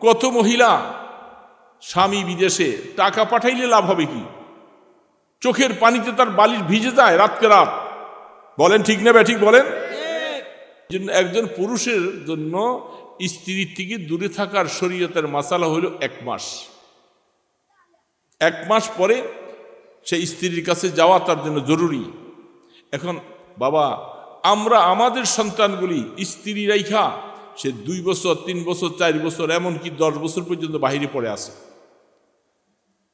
কত মহিলা স্বামী বিদেশে টাকা পাঠাইলে লাভ হবে কি? চোখের পানিতে তার বালিশ ভিজে যায় রাতকে রাত। বলেন ঠিক না ব্যাঠিক বলেন? একজন পুরুষের জন্য স্ত্রীর থেকে দূরে থাকার শরীয়তের মাসালা হলো 1 মাস। 1 মাস পরে সে স্ত্রীর কাছে যাওয়া তার জন্য জরুরি। এখন বাবা, আমরা আমাদের সন্তানগুলি স্ত্রী রাইখা সে 2 বছর 3 বছর 4 বছর এমনকি 10 বছর পর্যন্ত বাহিরে পড়ে আছে।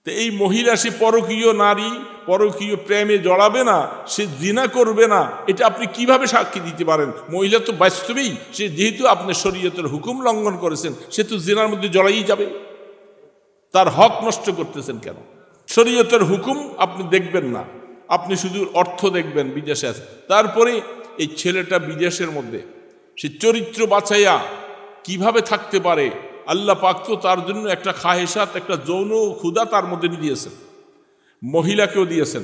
তো এই মহিলা সে পরকীয় নারী পরকীয় প্রেমে জড়াবে না, সে জিনা করবে না, এটা আপনি কিভাবে সাক্ষী দিতে পারেন? মহিলা তো বাস্তবেই সে যেহেতু আপনি শরীয়তের হুকুম লঙ্ঘন করেছেন, সে তো জিনার মধ্যে জড়াই যাবে। তার হক নষ্ট করতেছেন কেন? শরীয়তের হুকুম আপনি দেখবেন না, আপনি শুধু অর্থ দেখবেন বিদেশে আছে। তারপরে এই ছেলেটা বিদেশের মধ্যে সে চরিত্র বাঁচাইয়া কিভাবে থাকতে পারে, আল্লাহ পাক তো তার জন্য একটা খাহেসাত, একটা যৌন ক্ষুধা তার মধ্যে দিয়েছেন, মহিলাকেও দিয়েছেন।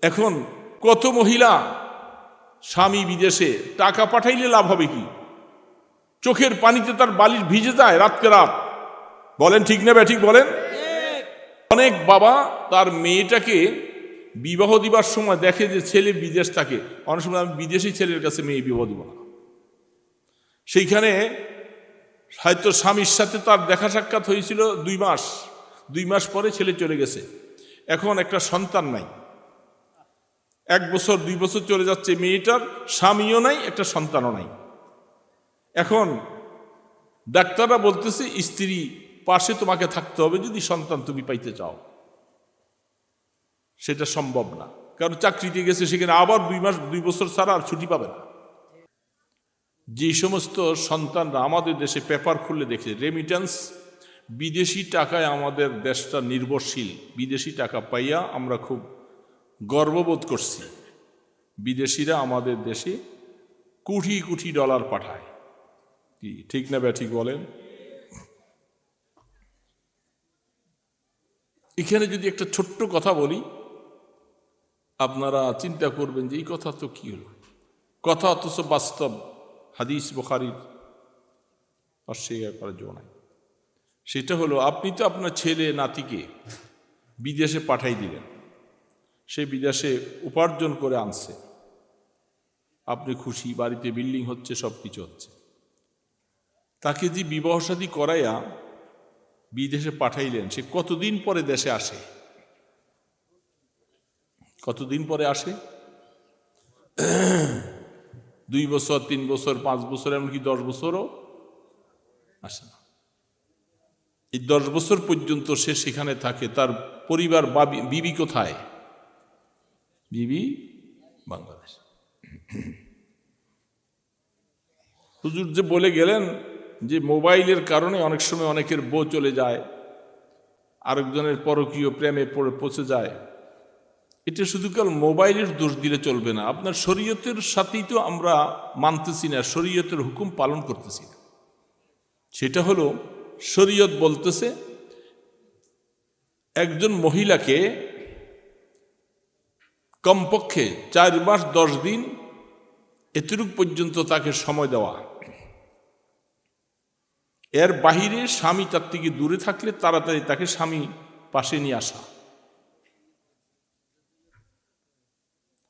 এখন কত মহিলা স্বামী বিদেশে টাকা পাঠাইলে লাভ হবে কি? চোখের পানিতে তার বালিশ ভিজে যায় রাতকে রাত। বলেন ঠিক না ব্যাঠিক বলেন? অনেক বাবা তার মেয়েটাকে বিবাহ দিবার সময় দেখে যে ছেলে বিদেশ থাকে, অনেক সময় আমি বিদেশি ছেলের কাছে মেয়ে বিবাহ দিব না। সেইখানে হয়তো স্বামীর সাথে তার দেখা সাক্ষাৎ হয়েছিল 2 মাস, 2 মাস পরে ছেলে চলে গেছে। এখন একটা সন্তান নাই, 1 বছর 2 বছর চলে যাচ্ছে, মেয়েটার স্বামীও নাই, একটা সন্তানও নাই। এখন ডাক্তাররা বলতেছে স্ত্রী পাশে তোমাকে থাকতে হবে যদি সন্তান তুমি পাইতে চাও। সেটা সম্ভব না, কারণ চাকরিতে গেছে, সেখানে আবার 2 মাস 2 বছর ছাড়া আর ছুটি পাবে না। যে সমস্ত সন্তানরা আমাদের দেশে পেপার খুললে দেখে রেমিটেন্স, বিদেশি টাকায় আমাদের দেশটা নির্ভরশীল, বিদেশি টাকা পাইয়া আমরা খুব গর্ববোধ করছি। বিদেশিরা আমাদের দেশে কোটি কোটি ডলার পাঠায়, কি ঠিক না ব্যাঠিক বলেন? এখানে যদি একটা ছোট্ট কথা বলি, আপনারা চিন্তা করবেন যে এই কথা তো কি হলো, কথা অথচ বাস্তব, হাদিস বুখারীর অস্বীকার করার জন্য নাই। সেটা হলো, আপনি তো আপনার ছেলে নাতিকে বিদেশে পাঠাই দিলেন, সে বিদেশে উপার্জন করে আনছে, আপনি খুশি, বাড়িতে বিল্ডিং হচ্ছে, সব কিছু হচ্ছে। তাকে যে বিবাহ শাদী করাইয়া বিদেশে পাঠাইলেন, সে কতদিন পরে দেশে আসে? কতদিন পরে আসে? 2 বছর 3 বছর 5 বছর এমনকি 10 বছরও আসে না। এই 10 বছর পর্যন্ত সে সেখানে থাকে, তার পরিবার বিবি কোথায়? বিবি বাংলাদেশ। হুজুর যে বলে গেলেন যে মোবাইলের কারণে অনেক সময় অনেকের বউ চলে যায়, আরেকজনের পরকীয় প্রেমে পৌঁছে যায়, এটা শুধু কেবল মোবাইলের দোষ দিলে চলবে না। আপনার শরীয়তের সাথেই তো আমরা মানতেছি না, শরীয়তের হুকুম পালন করতেছি না। সেটা হলো, শরীয়ত বলতেছে একজন মহিলাকে কমপক্ষে 4 মাস 10 দিন এতটুক পর্যন্ত তাকে সময় দেওয়া, এর বাহিরে স্বামী তার থেকে দূরে থাকলে তাড়াতাড়ি তাকে স্বামী পাশে নিয়ে আসা।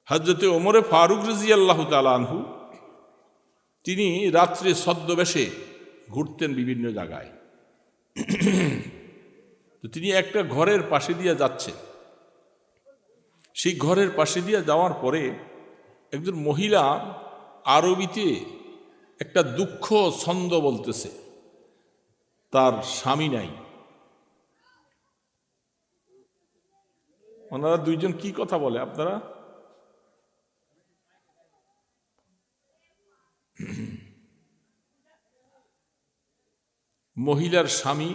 হযরতে ওমরে ফারুক রাদিয়াল্লাহু তাআলা আনহু, তিনি রাত্রে ছদ্মবেশে ঘুরতেন বিভিন্ন জায়গায়। তো তিনি একটা ঘরের পাশে দিয়ে যাচ্ছেন, সেই ঘরের পাশে দিয়ে যাওয়ার পরে একজন মহিলা আরবিতে একটা দুঃখ ছন্দ বলতেছে, তার স্বামী নাই। ওনারা দুইজন কি কথা বলে আপনারা? মহিলার স্বামী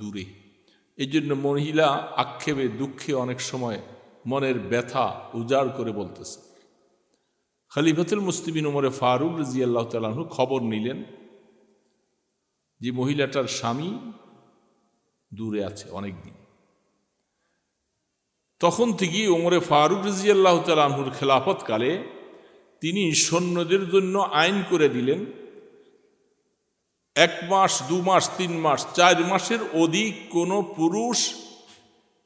দূরে, এই জন্য মহিলা আক্ষেপে দুঃখে অনেক সময় মনের ব্যথা উজাড় করে বলতেছে। খলিফাতুল মুসলিমিন ওমরে ফারুক রাদিয়াল্লাহু তাআলা আনহু খবর নিলেন যে মহিলাটার স্বামী দূরে আছে অনেক দিন। তখন থেকেই ওমরে ফারুক রাদিয়াল্লাহু তাআলা আনহুর খেলাফতকালে তিনি সৈন্যদের জন্য আইন করে দিলেন, 1 মাস 2 মাস 3 মাস 4 মাসের অধিক কোনো পুরুষ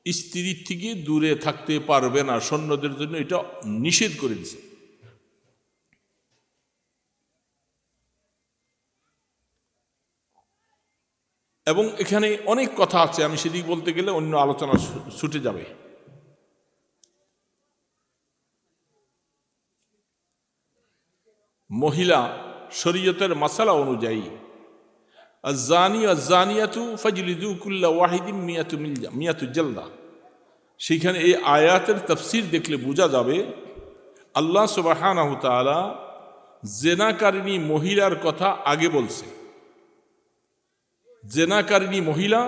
স্ত্রীর থেকে দূরে থাকতে পারবে না। সৈন্যদের জন্য এটা নিষেধ করে দিয়েছে। এবং এখানে অনেক কথা আছে, আমি সেদিক বলতে গেলে অন্য আলোচনা ছুটে যাবে। মহিলা শরীয়তের মাসালা অনুযায়ী আয-যানি ওয়াজ-যানিয়াতু ফাজলিদু কুল্লা ওয়াহিদিন মিয়াতু জালদা। সেখানে এই আয়াতের তাফসীর দেখলে বোঝা যাবে আল্লাহ সুবহানাহু ওয়া তাআলা জেনাকারিনী মহিলার কথা আগে বলছে। জেনাকারিনী মহিলা,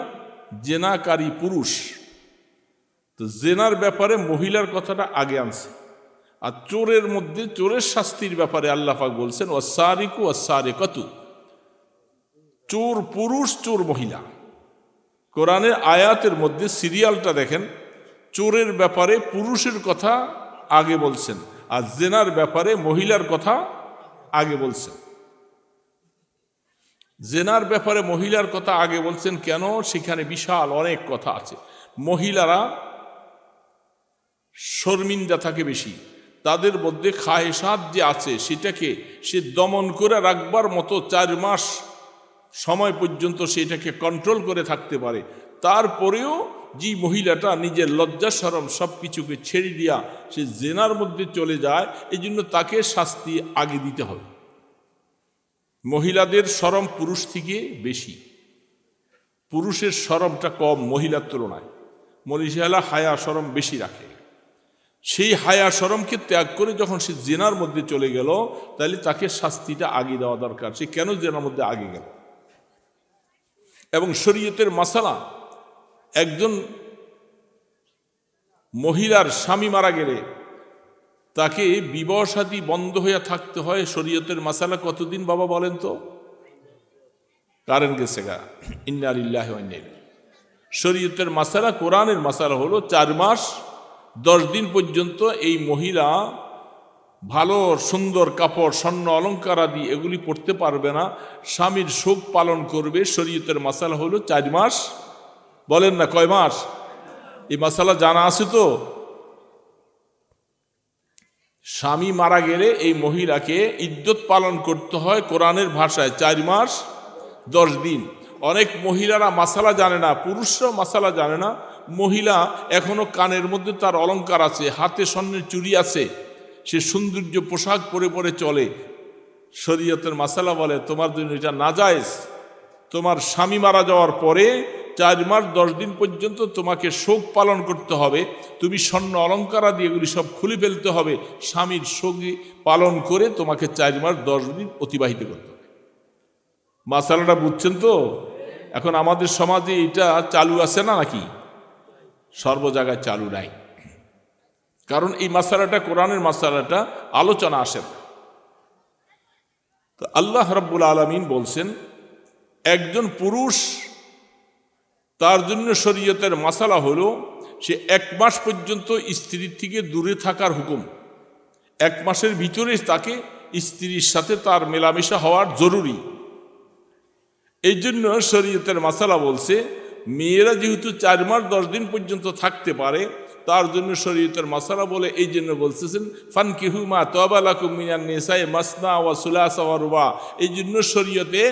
জেনাকারী পুরুষ, তো জেনার ব্যাপারে মহিলার কথাটা আগে আনছে। আর চোরের মধ্যে চোরের শাস্তির ব্যাপারে আল্লাহ পাক বলছেন ওয়াস-সারিকু ওয়াস-সারিকাতু, চোর পুরুষ চোর মহিলা। কোরআনের আয়াতের মধ্যে সিরিয়ালটা দেখেন, চোরের ব্যাপারে পুরুষের কথা আগে বলছেন আর জেনার ব্যাপারে মহিলার কথা আগে বলছেন। জেনার ব্যাপারে মহিলার কথা আগে বলছেন কেন? সেখানে বিশাল অনেক কথা আছে। মহিলারা শর্মিন্দা থাকে বেশি, তাদের মধ্যে খায়েশাত যে আছে সেটাকে সে দমন করে রাখবার মতো 4 মাস সময় পর্যন্ত সেটাকে কন্ট্রোল করে থাকতে পারে। তারপরেও যে মহিলাটা নিজের লজ্জা শরম সব কিছুকে ছেড়ে দিয়া সে জেনার মধ্যে চলে যায়, এই জন্য তাকে শাস্তি আগে দিতে হবে। মহিলাদের শরম পুরুষ থেকে বেশি, পুরুষের শরমটা কম মহিলার তুলনায়। মহিলা হায়া শরম বেশি রাখে। সেই হায়া শরমকে ত্যাগ করে যখন সে জেনার মধ্যে চলে গেল, তাহলে তাকে শাস্তিটা আগে দেওয়া দরকার। সে কেন জেনার মধ্যে আগে গেল? এবং শরীয়তের মাসালা, একজন মহিলার স্বামী মারা গেলে তাকে বিবাহ শাদী বন্ধ হয়ে থাকতে হয়। শরীয়তের মাসালা কতদিন বাবা বলেন তো? কারেন্ট গেছে গা, ইন্না লিল্লাহি ওয়া ইন্না ইলাইহি। শরীয়তের মাসালা, কোরআনের মাসালা হলো 4 মাস 10 দিন পর্যন্ত এই মহিলা ভালো সুন্দর কাপড়, স্বর্ণ অলঙ্কার আদি এগুলি পড়তে পারবে না, স্বামীর শোক পালন করবে। শরীয়তের মাসালা হলো 4 মাস। বলেন না কয় মাস? এই মাসালা জানা আছে তো? স্বামী মারা গেলে এই মহিলাকে ইদ্যত পালন করতে হয় কোরআনের ভাষায় 4 মাস 10 দিন। অনেক মহিলারা মাসালা জানে না, পুরুষরাও মাসালা জানে না। মহিলা এখনো কানের মধ্যে তার অলঙ্কার আছে, হাতে স্বর্ণের চুড়ি আছে, সে সৌন্দর্য পোশাক পরে পরে চলে। শরীয়তের মাসালা বলে তোমার জন্য এটা নাজায়েজ। তোমার স্বামী মারা যাওয়ার পরে 4 মাস 10 দিন পর্যন্ত তোমাকে শোক পালন করতে হবে। তুমি স্বর্ণ অলঙ্কার আদি এগুলি সব খুলে ফেলতে হবে। স্বামীর শোক পালন করে তোমাকে 4 মাস 10 দিন অতিবাহিত করতে হবে। মাসালাটা বুঝছেন তো? এখন আমাদের সমাজে এটা চালু আছে না নাকি? সর্ব জায়গায় চালু নাই, কারণ এই মাসালাটা কোরআনের মাসালাটা আলোচনা আসে না। তো আল্লাহ রাব্বুল আলামিন বলছেন একজন পুরুষ, তার জন্য শরীয়তের মাসালা হলো সে 1 মাস পর্যন্ত স্ত্রীর থেকে দূরে থাকার হুকুম। 1 মাসের ভিতরে তাকে স্ত্রীর সাথে তার মেলামেশা হওয়ার জরুরি। এই জন্য শরীয়তের মাসালা বলছে মেয়েরা যেহেতু 4 মাস 10 দিন পর্যন্ত থাকতে পারে, তার জন্য শরীয়তের মাসালা বলে এই জন্য বলতেছেন ফানকিহু মা তাবা লাকুম মিনান নিসাই মাসনা ওয়া সুলাসা ওয়া রুবা। এই জন্য শরীয়তে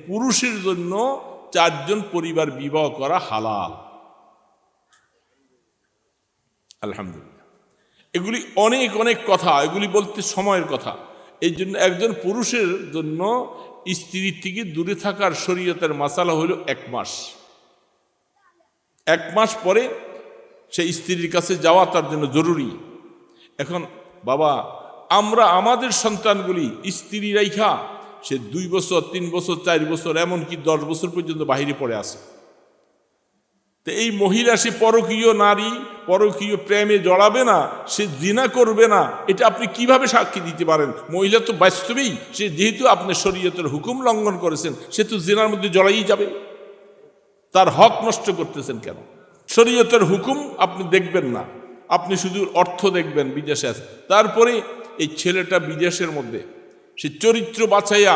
পুরুষের জন্য 4 জন পরিবার বিবাহ করা হালাল। আলহামদুলিল্লাহ। এগুলি অনেক অনেক কথা, এগুলি বলতে সময়ের কথা। এই জন্য একজন পুরুষের জন্য স্ত্রীর থেকে দূরে থাকার শরীয়তের মাসালা হলো 1 মাস। 1 মাস পরে সে স্ত্রীর কাছে যাওয়া তার জন্য জরুরি। এখন বাবা, আমরা আমাদের সন্তানগুলি স্ত্রী রাইখা সে 2 বছর 3 বছর 4 বছর এমনকি 10 বছর পর্যন্ত বাহিরে পড়ে আসে। তো এই মহিলা সে পরকীয় নারী, পরকীয় প্রেমে জড়াবে না, সে জিনা করবে না, এটা আপনি কিভাবে সাক্ষী দিতে পারেন? মহিলা তো বাস্তবেই সে, যেহেতু আপনি শরীয়তের হুকুম লঙ্ঘন করেছেন, সে তো জিনার মধ্যে জড়াই যাবে। তার হক নষ্ট করতেছেন কেন? শরীয়তের হুকুম আপনি দেখবেন না, আপনি শুধু অর্থ দেখবেন বিদেশে আছে। তারপরে এই ছেলেটা বিদেশের মধ্যে সে চরিত্র বাঁচাইয়া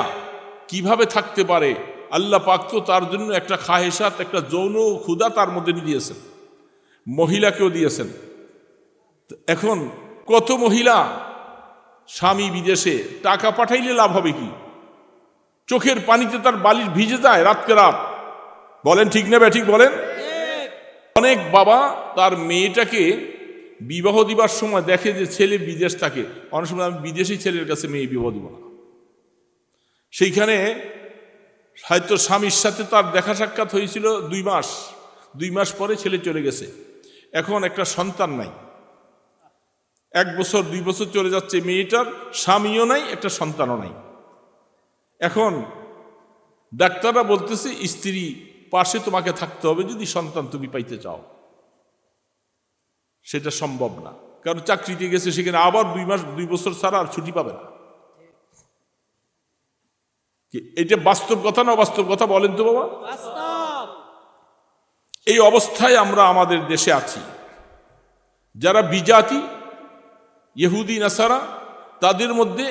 কিভাবে থাকতে পারে আল্লাহ পাক তো তার জন্য একটা খাহেসাত, একটা যৌন ক্ষুধা তার মধ্যে দিয়েছেন, মহিলাকেও দিয়েছেন। এখন কত মহিলা স্বামী বিদেশে, টাকা পাঠাইলে লাভ হবে কি? চোখের পানিতে তার বালিশ ভিজে যায় রাতকে রাত। বলেন ঠিক না ব্যাঠিক বলেন? অনেক বাবা তার মেয়েটাকে বিবাহ দিবার সময় দেখে যে ছেলে বিদেশ থাকে, অনেক সময় আমি বিদেশি ছেলের কাছে মেয়ে বিবাহ দিব না। সেইখানে হয়তো স্বামীর সাথে তার দেখা সাক্ষাৎ হয়েছিল 2 মাস, 2 মাস পরে ছেলে চলে গেছে, এখন একটা সন্তান নাই, 1 বছর 2 বছর চলে যাচ্ছে, মেয়েটার স্বামীও নাই, একটা সন্তানও নাই। এখন ডাক্তাররা বলতেছে স্ত্রী পাশে তোমাকে থাকতে হবে যদি সন্তান তুমি পাইতে চাও। সেটা সম্ভব না, কারণ চাকরিতে গেছে, সেখানে আবার 2 মাস 2 বছর ছাড়া আর ছুটি পাবে না। এটা বাস্তব কথা না অবাস্তব কথা বলেন তো বাবা? এই অবস্থায় আমরা আমাদের দেশে আছি। যারা বিজাতি ইহুদি নাসারা, তাদের মধ্যে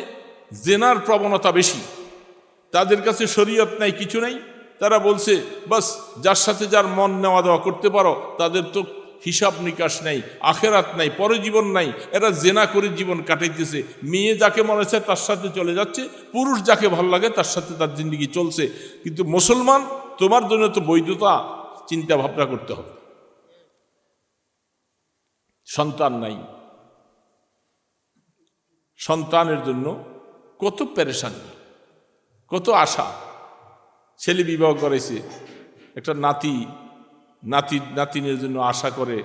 জেনার প্রবণতা বেশি, তাদের কাছে শরীয়ত নাই, কিছু নাই। তারা বলছে বাস যার সাথে যার মন নেওয়া দেওয়া করতে পারো, তাদের তো হিসাব নিকাশ নাই, আখেরাত নাই, পরজীবন নাই, এরা জেনা করে জীবন কাটাইতেছে। মেয়ে যাকে মনে চায় তার সাথে চলে যাচ্ছে, পুরুষ যাকে ভালো লাগে তার সাথে তার জিন্দগি চলছে। কিন্তু মুসলমান, তোমার জন্য তো বৈধতা চিন্তা ভাবনা করতে হবে। সন্তান নাই, সন্তানের জন্য কত পেরেশানি, কত আশা। ছেলে বিবাহ করেছে, একটা নাতিনের জন্য আশা করে,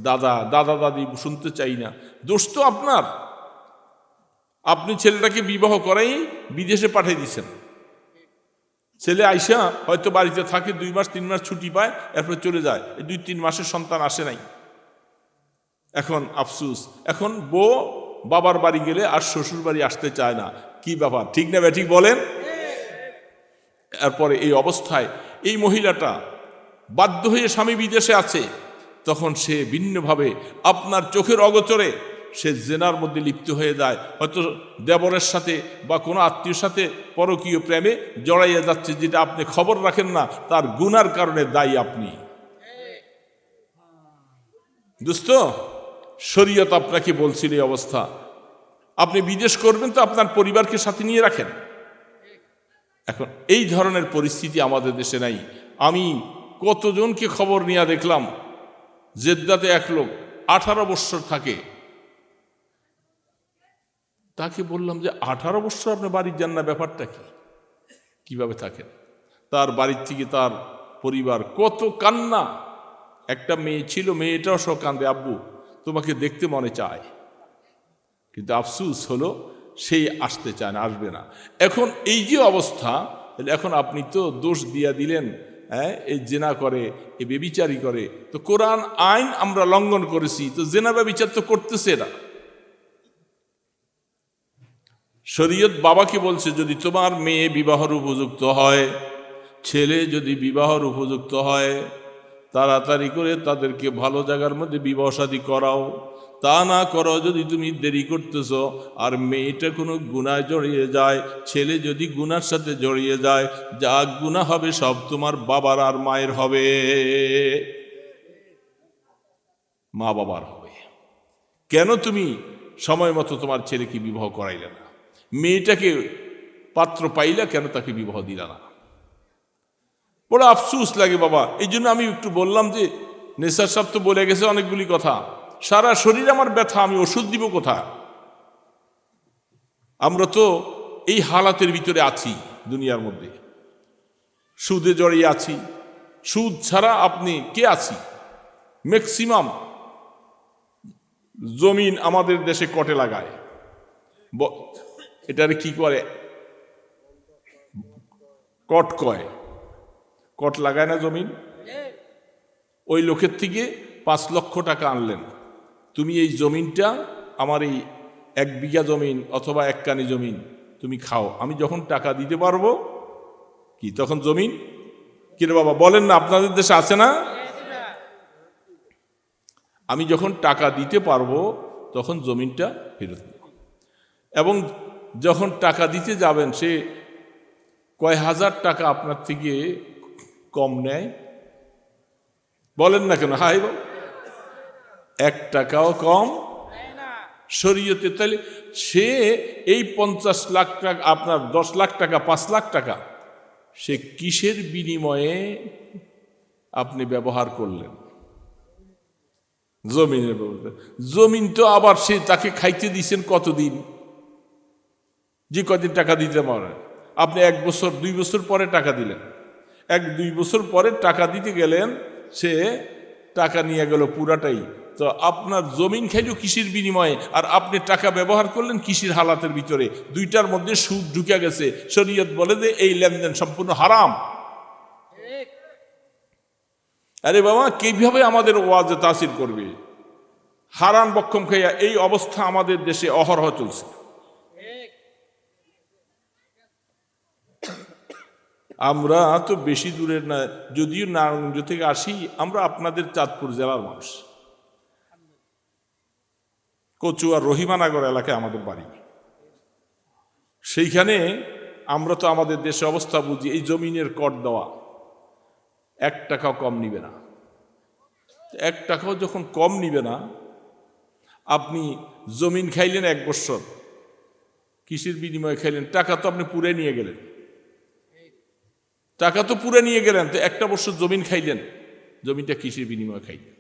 দাদা দাদি শুনতে চাই না। দোষ তো আপনার, আপনি ছেলেটাকে বিবাহ করাই বিদেশে পাঠিয়ে দিচ্ছেন। ছেলে আইসা হয়তো বাড়িতে থাকে 2 মাস 3 মাস ছুটি পায়, এরপর চলে যায়, 2-3 মাসের সন্তান আসে নাই। এখন আফসুস, এখন বউ বাবার বাড়ি গেলে আর শ্বশুর বাড়ি আসতে চায় না। কি ব্যাপার, ঠিক না ব্যাঠিক বলেন? এরপরে এই অবস্থায় এই মহিলাটা বাধ্য হয়ে স্বামী বিদেশে আছে, তখন সে ভিন্নভাবে আপনার চোখের অগোচরে সে জেনার মধ্যে লিপ্ত হয়ে যায়। হয়তো দেবরের সাথে বা কোনো আত্মীয়র সাথে পরকীয় প্রেমে জড়াইয়া যাচ্ছে, যেটা আপনি খবর রাখেন না, তার গুনার কারণে দায়ী আপনি। দোস্ত, শরীয়ত আপনাকে বলছিল এই অবস্থা, আপনি বিদেশ করবেন তো আপনার পরিবারকে সাথে নিয়ে রাখেন। এখন এই ধরনের পরিস্থিতি আমাদের দেশে নাই। আমি কতজনকে খবর নিয়ে দেখলাম, জেদ্দাতে এক লোক 18 বৎসর থাকে, তাকে বললাম যে 18 বৎসর আপনি বাড়ির যান না, ব্যাপারটা কি, কিভাবে থাকেন? তার বাড়ির থেকে তার পরিবার কত কান্না। একটা মেয়ে ছিল, মেয়েটাও সব কান্দে, আব্বু তোমাকে দেখতে মনে চায়, কিন্তু আফসুস হলো সেই আসতে চায় না, আসবে না। এখন এই যে অবস্থা, এখন আপনি তো দোষ দিয়া দিলেন, এই জেনা করে, এই বেবিচারি করে, তো কোরআন আইন আমরা লঙ্ঘন করেছি, তো জেনা বেবিচার তো করতেছে এরা। শরীয়ত বাবাকে বলছে যদি তোমার মেয়ে বিবাহের উপযুক্ত হয়, ছেলে যদি বিবাহের উপযুক্ত হয়, তাড়াতাড়ি করে তাদেরকে ভালো জায়গার মধ্যে বিবাহ শাদী করাও। তা না করো যদি তুমি দেরি করতেছ, আর মেয়েটা কোনো গুনায় জড়িয়ে যায়, ছেলে যদি গুনার সাথে জড়িয়ে যায়, যা গুনাহ হবে সব তোমার বাবার আর মায়ের হবে, মা বাবার হবে। কেন তুমি সময় মতো তোমার ছেলেকে বিবাহ করাইলে না? মেয়েটাকে পাত্র পাইলা, কেন তাকে বিবাহ দিলা না? বড় আফসুস লাগে বাবা। এই জন্য আমি একটু বললাম যে নেসার সাহেব তো বলে গেছে অনেকগুলি কথা, সারা শরীর আমার ব্যথা, আমি ওষুধ দিব কোথায়? আমরা তো এই হালাতের ভিতরে আছি দুনিয়ার মধ্যে, সুদে জড়িয়ে আছি। সুদ ছাড়া আপনি কে আছি? ম্যাক্সিমাম জমিন আমাদের দেশে কটে লাগায়, এটারে কি করে, কট কয়, কট লাগায় না জমিন। ওই লোকের থেকে 5 লক্ষ টাকা আনলেন, তুমি এই জমিনটা, আমার এই 1 বিঘা জমিন অথবা 1 কানি জমিন তুমি খাও, আমি যখন টাকা দিতে পারবো কি তখন জমিন কিরে বাবা বলেন না, আপনাদের দেশে আছে না? আমি যখন টাকা দিতে পারবো তখন জমিনটা ফেরত দেব। এবং যখন টাকা দিতে যাবেন, সে কয় হাজার টাকা আপনার থেকে কম নেয়? বলেন না কেন? হাই বল, 1 টাকাও কম শরীয়তে। তাহলে সে এই 50 লাখ টাকা, আপনার 10 লাখ টাকা, 5 লাখ টাকা, সে কিসের বিনিময়ে আপনি ব্যবহার করলেন? জমিনের ব্যবস্থা। জমিন তো আবার সে তাকে খাইতে দিয়েছেন কতদিন, যে কদিন টাকা দিতে পারে। আপনি 1 বছর 2 বছর পরে টাকা দিলেন, 1-2 বছর পরে টাকা দিতে গেলেন, সে টাকা নিয়ে গেল পুরাটাই। তো আপনার জমিন খাইল কৃষির বিনিময়ে, আর আপনি টাকা ব্যবহার করলেন কৃষির হালাতের ভিতরে। দুইটার মধ্যে সুদ ঢুকে গেছে। শরীয়ত বলে যে এই লেনদেন সম্পূর্ণ হারাম। আরে বাবা, কিভাবে আমাদের ওয়াজে তাসির করবে? হারাম বক্ষম খাইয়া এই অবস্থা আমাদের দেশে অহরহ চলছে। আমরা তো বেশি দূরের না, যদিও নারায়ণগঞ্জ থেকে আসি, আমরা আপনাদের চাঁদপুর জেলার মানুষ। কচুয়া রহিমানগর এলাকায় আমাদের বাড়ি। সেইখানে আমরা তো আমাদের দেশে অবস্থা বুঝি। এই জমিনের কর দেওয়া 1 টাকাও কম নিবে না। 1 টাকাও যখন কম নিবে না, আপনি জমিন খাইলেন 1 বছর, কৃষির বিনিময়ে খাইলেন, টাকা তো আপনি পুরে নিয়ে গেলেন, টাকা তো পুরে নিয়ে গেলেন। তো 1 বছর জমিন খাইলেন, জমিনটা কৃষির বিনিময়ে খাইলেন।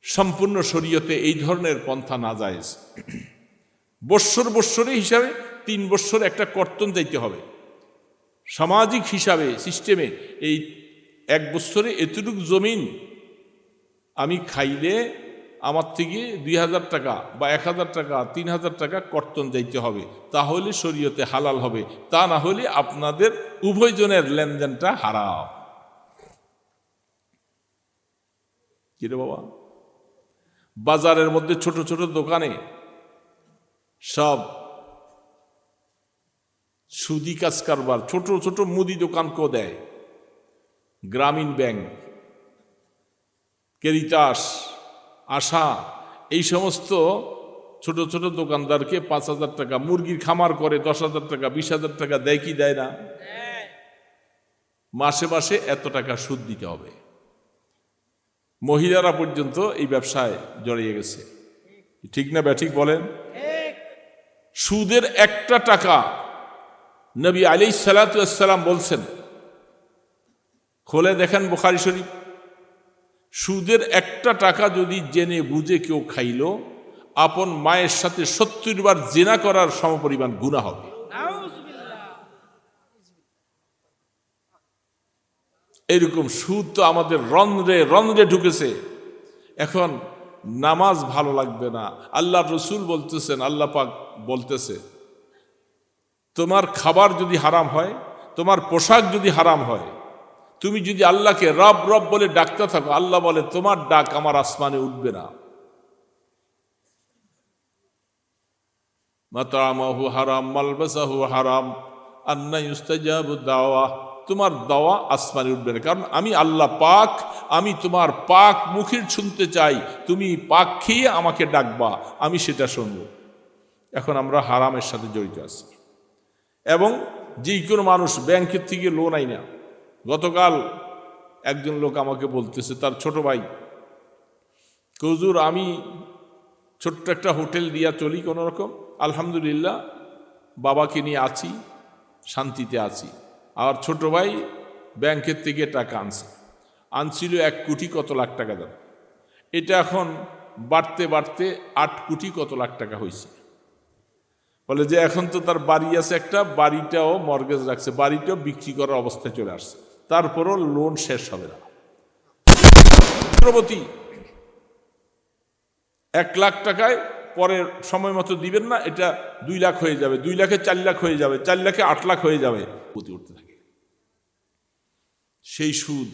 সম্পূর্ণ শরীয়তে এই ধরনের পন্থা না জায়েজ। বৎসরে হিসাবে 3 বৎসর একটা কর্তন যাইতে হবে। সামাজিক হিসাবে সিস্টেমে এই 1 বছরে এতটুকু জমিন আমি খাইলে আমার থেকে 2000 টাকা বা 1000 টাকা 3000 টাকা কর্তন যাইতে হবে, তাহলে শরীয়তে হালাল হবে। তা না হলে আপনাদের উভয়জনের লেনদেনটা হারাম। কি রে বাবা? বাজারের মধ্যে ছোট ছোট দোকানে সব সুদি কাজ কারবার, ছোট ছোট মুদি দোকান কো দেয়। গ্রামীণ ব্যাংক, ক্যারিটাস, আশা, এই সমস্ত ছোট ছোট দোকানদারকে 5000 টাকা, মুরগির খামার করে 10,000 টাকা 20,000 টাকা দেয় কি দেয় না? মাসে মাসে এত টাকা সুদ দিতে হবে। মহিলারা পর্যন্ত এই ব্যবসায় জড়িয়ে গেছে। ঠিক না ব্যাঠিক বলেন? সুদের 1 টাকা নবী আলাইহিস সালাতু ওয়াস সালাম বলছেন, খুলে দেখেন বুখারী শরীফ, সুদের 1 টাকা যদি জেনে বুঝে কেউ খাইল, আপন মায়ের সাথে 70 বার জিনা করার সমপরিমাণ গুনাহ হবে। এরকম সুদ তো আমাদের রন্ধ্রে রন্ধ্রে ঢুকেছে। এখন নামাজ ভালো লাগবে না। আল্লাহ রসুল বলতেছেন, আল্লাহ পাক বলতেছে, তোমার খাবার যদি হারাম হয়, তোমার পোশাক যদি হারাম হয়, তুমি যদি আল্লাহকে রব রব বলে ডাকতে থাকো, আল্লাহ বলে তোমার ডাক আমার আসমানে উঠবে না। মাতামাহু হারাম মালবাসাহু হারাম আন্না ইউস্তাজাবু দাওয়া, তোমার দাওয়া আসমানে উঠবে না। কারণ আমি আল্লাহ পাক, আমি তোমার পাক মুখের শুনতে চাই। তুমি পাক খেয়ে আমাকে ডাকবা, আমি সেটা শুনব। এখন আমরা হারামের সাথে জড়িত আছি। এবং যে কোনো মানুষ ব্যাংকের থেকে লোন আই না। গতকাল একজন লোক আমাকে বলতেছে, তার ছোট ভাই, হুজুর আমি ছোট্ট একটা হোটেল দিয়া চলি কোনো রকম, আলহামদুলিল্লাহ বাবাকে নিয়ে আছি, শান্তিতে আছি। আর ছোট ভাই ব্যাংকের থেকে টাকা আনছিল 1 কোটি কত লাখ টাকা দাম। এটা এখন বাড়তে বাড়তে 8 কোটি কত লাখ টাকা হয়েছে। বলে যে এখন তো তার বাড়ি আছে একটা, বাড়িটাও মর্গেজ রাখছে, বাড়িটাও বিক্রি করার অবস্থায় চলে আসছে, তারপরও লোন শেষ হবে না। পরবর্তী 1 লাখ টাকায় পরে সময় মতো দিবেন না, এটা 2 লাখ হয়ে যাবে, 2 লাখে 4 লাখ হয়ে যাবে, 4 লাখে 8 লাখ হয়ে যাবে, উঠতে থাকে সেই সুদ।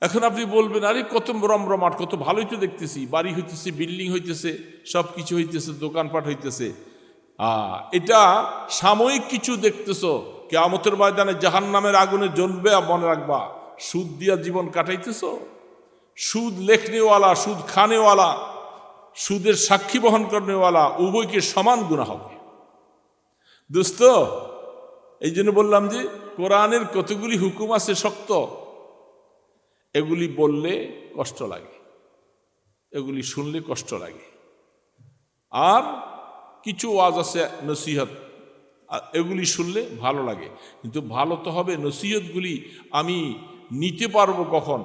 এখন আপনি বলবেন, আরে কত রমরমাট, কত ভালোই তো দেখতেছি, বাড়ি হইতেছে, বিল্ডিং হইতেছে, সব কিছু হইতেছে, দোকানপাট হইতেছে, এটা সাময়িক কিছু দেখতেছ, কিয়ামতের ময়দানে জাহান্নামের আগুনে জ্বলবে। মনে রাখবা, সুদ দিয়া জীবন কাটাইতেছ। সুদ লেখনেওয়ালা, সুদ খানেওয়ালা, সুদের সাক্ষী বহন করনেওয়ালা উভয়কে সমান গুনাহ হবে। দোস্ত, এই জন্য বললাম যে কোরআনের কতগুলি হুকুম আছে শক্ত, এগুলি বললে কষ্ট লাগে, এগুলি শুনলে কষ্ট লাগে। আর কিছু ওয়াজ আছে নসিহত, এগুলি শুনলে ভালো লাগে। কিন্তু ভালো তো হবে, নসিহতগুলি আমি নিতে পারবো কখন?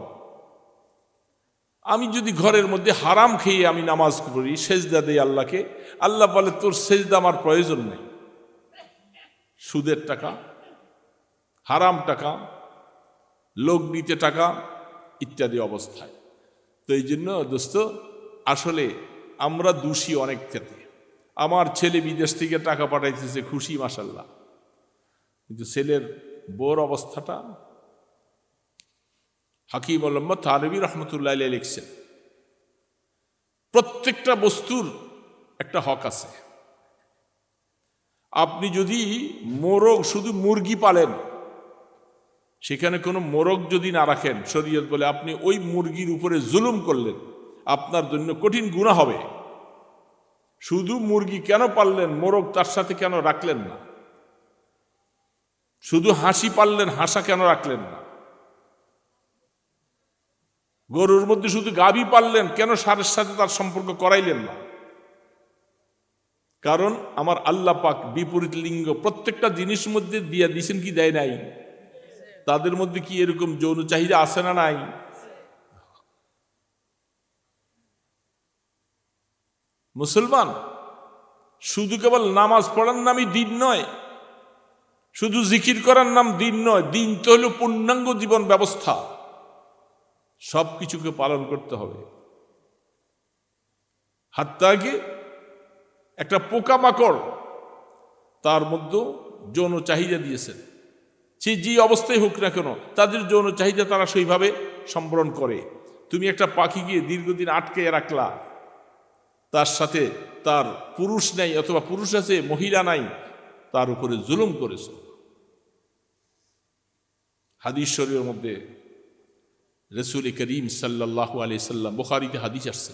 আমি যদি ঘরের মধ্যে হারাম খেয়ে আমি নামাজ পড়ি, সেজদা দেই আল্লাহকে, আল্লাহ বলে তোর সেজদা আমার প্রয়োজন নেই। সুদের টাকা, হারাম টাকা, লোক নিতে টাকা ইত্যাদি অবস্থায়। তো এই জন্য দোস্ত, আসলে আমরা দোষী অনেক ক্ষেত্রে। আমার ছেলে বিদেশ থেকে টাকা পাঠাইতেছে, খুশি মাশাল্লাহ, কিন্তু ছেলের বউর অবস্থাটা, হাকিম মোহাম্মদ থানভী রহমতুল্লাহ আলাইহি লিখছেন, প্রত্যেকটা বস্তুর একটা হক আছে। আপনি যদি মোরগ, শুধু মুরগি পালেন, সেখানে কোনো মোরগ যদি না রাখেন, শরীয়ত বলে আপনি ওই মুরগির উপরে জুলুম করলেন, আপনার জন্য কঠিন গুনাহ হবে। শুধু মুরগি কেন পাললেন, মোরগ তার সাথে কেন রাখলেন না? শুধু হাসি পাললেন, হাসা কেন রাখলেন না? গরুর মধ্যে শুধু গাভী পাললেন, কেন ষাঁড়ের সাথে তার সম্পর্ক করাইলেন না? কারণ আমার আল্লাহ পাক বিপরীত লিঙ্গ প্রত্যেকটা জিনিসের মধ্যে দিয়ে দিয়েছেন, কি দেয় নাই? তাদের মধ্যে কি এরকম যৌন চাহিদা আছে না নাই? মুসলমান শুধু কেবল নামাজ পড়ার নামই দিন নয়, শুধু জিকির করার নাম দিন নয়। দিন তো হলো পূর্ণাঙ্গ জীবন ব্যবস্থা, সব কিছুকে পালন করতে হবে। হাত্তাকে একটা পোকামাকড় তার মধ্যে যৌন চাহিদা দিয়েছেন, সে যে অবস্থায় হোক না কেন, তাদের যৌন চাহিদা তারা সেইভাবে সম্বরণ করে। তুমি একটা পাখিকে দীর্ঘদিন আটকে রাখলা, তার সাথে তার পুরুষ নাই, অথবা পুরুষ আছে মহিলা নাই, তার উপরে জুলুম করেছ। হাদিস শরীফের মধ্যে রাসূল করিম সাল্লাল্লাহু আলাইহি সাল্লাম, বুখারীতে হাদিস আসছে,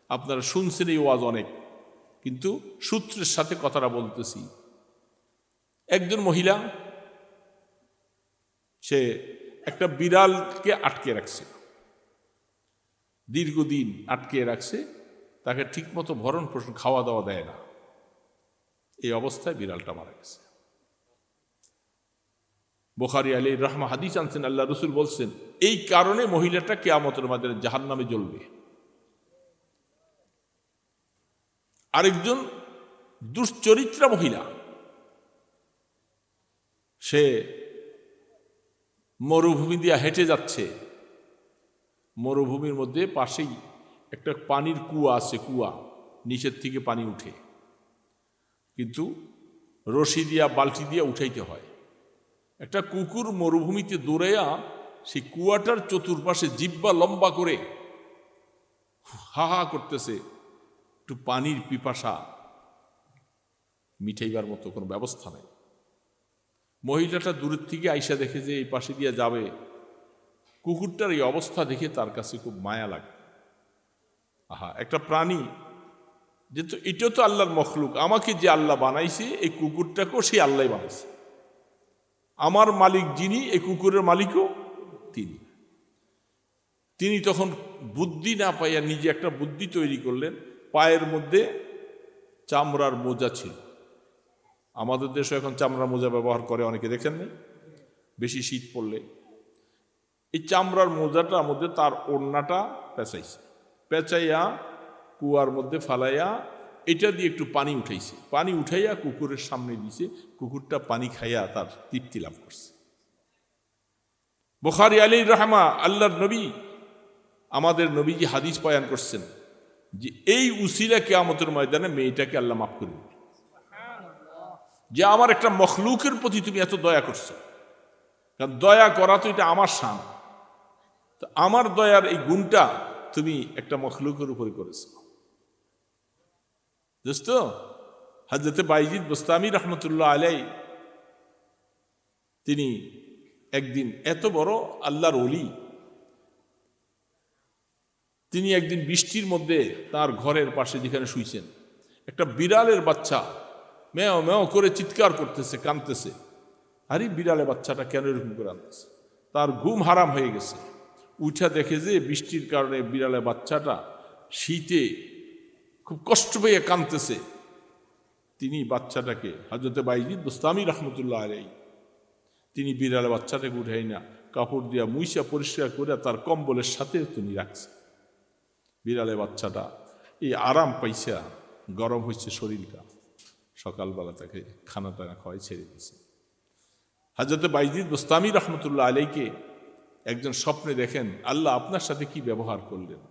আপনারা শুনছেন এই ওয়াজ অনেক, কিন্তু সূত্রের সাথে কথাটা বলতেছি। একজন মহিলা, সে একটা বিড়ালকে আটকে রাখছে, দীর্ঘদিন আটকে রাখছে, তাকে ঠিকমতো ভরণ পোষণ খাওয়া দাওয়া দেয় না। এই অবস্থায় বিড়ালটা মারা গেছে। বুখারী আলাইহির রাহমা হাদিস আনছেন, আল্লাহ রাসূল বলছেন, এই কারণে মহিলাটা কিয়ামতের ময়দানে জাহান্নামে জ্বলবে। আরেকজন দুশ্চরিত্রা মহিলা, সে মরুভূমি দিয়ে হেঁটে যাচ্ছে, মরুভূমির মধ্যে পাশেই একটা পানির কুয়া আছে, কুয়া নিচের থেকে পানি উঠে, কিন্তু রশি দিয়া বালতি দিয়া উঠাইতে হয়। একটা কুকুর মরুভূমিতে দৌড়াইয়া সেই কুয়াটার চতুর্পাশে জিহ্বা লম্বা করে হা হা করতেছে, একটু পানির পিপাসা মিঠাইবার মতো কোনো ব্যবস্থা নেই। মহিলাটা দূরের থেকে আইসা দেখে যে এই পাশে দিয়ে যাবে, কুকুরটার এই অবস্থা দেখে তার কাছে খুব মায়া লাগে। আহা, একটা প্রাণী, যেহেতু এটাও তো আল্লাহর মখলুক, আমাকে যে আল্লাহ বানাইছে, এই কুকুরটাকেও সেই আল্লাহ বানাইছে। আমার মালিক যিনি, এই কুকুরের মালিকও তিনি। তিনি তখন বুদ্ধি না পাইয়া নিজে একটা বুদ্ধি তৈরি করলেন। পায়ের মধ্যে চামড়ার মোজা ছিল, আমাদের দেশে এখন চামড়ার মোজা ব্যবহার করে অনেকে, দেখেন নাই? বেশি শীত পড়লে এই চামড়ার মোজাটার মধ্যে তার ওড়নাটা পেঁচাইছে, পেঁচাইয়া কুয়ার মধ্যে ফালাইয়া এটা দিয়ে একটু পানি উঠাইছে, পানি উঠাইয়া কুকুরের সামনে দিছে, কুকুরটা পানি খাইয়া তার তৃপ্তি লাভ করছে। বুখারী আলাইহির রাহমা, আল্লাহর নবী, আমাদের নবীজি হাদিস বয়ান করছেন যে এই উসিলা কিয়ামতের ময়দানে মেয়েটাকে আল্লাহ মাফ করে দিবে, যে আমার একটা মখলুকের প্রতি তুমি এত দয়া করছো। কারণ দয়া করা তো এটা আমার শান, তো আমার দয়ার এই গুণটা তুমি একটা মখলুকের উপরে করেছো। দোস্ত, হযরত বাইজিদ বুস্তামি রহমতুল্লাহ আলাইহি, তিনি একদিন, এত বড় আল্লাহর ওলি, তিনি একদিন বৃষ্টির মধ্যে তার ঘরের পাশে যেখানে শুইছেন, একটা বিড়ালের বাচ্চা মেও মেও করে চিৎকার করতেছে, কাঁদতেছে। আরে বিড়ালে বাচ্চাটা কেন এরকম করে আনতেছে? তার ঘুম হারাম হয়ে গেছে। উঠা দেখে যে বৃষ্টির কারণে বিড়ালে বাচ্চাটা শীতে খুব কষ্ট পেয়ে কাঁদতেছে। তিনি বাচ্চাটাকে, হযরতে বাইজিদ বোস্তামি রহমতুল্লাহ আলাইহি, তিনি বিড়ালে বাচ্চাটাকে উঠাই না, কাপড় দিয়া মুইসা পরিষ্কার করে তার কম্বলের সাথে তিনি রাখছে। বিড়ালে বাচ্চাটা এই আরাম পাইছা, গরম হয়েছে শরীরটা, সকালবেলা তাকে খানা টানা খাওয়াই ছেড়ে দিয়েছে। হযরতে বাইজিদ বোস্তামি রহমতুল্লাহ আলাইহিকে একজন স্বপ্নে দেখেন, আল্লাহ আপনার সাথে কি ব্যবহার করলেন?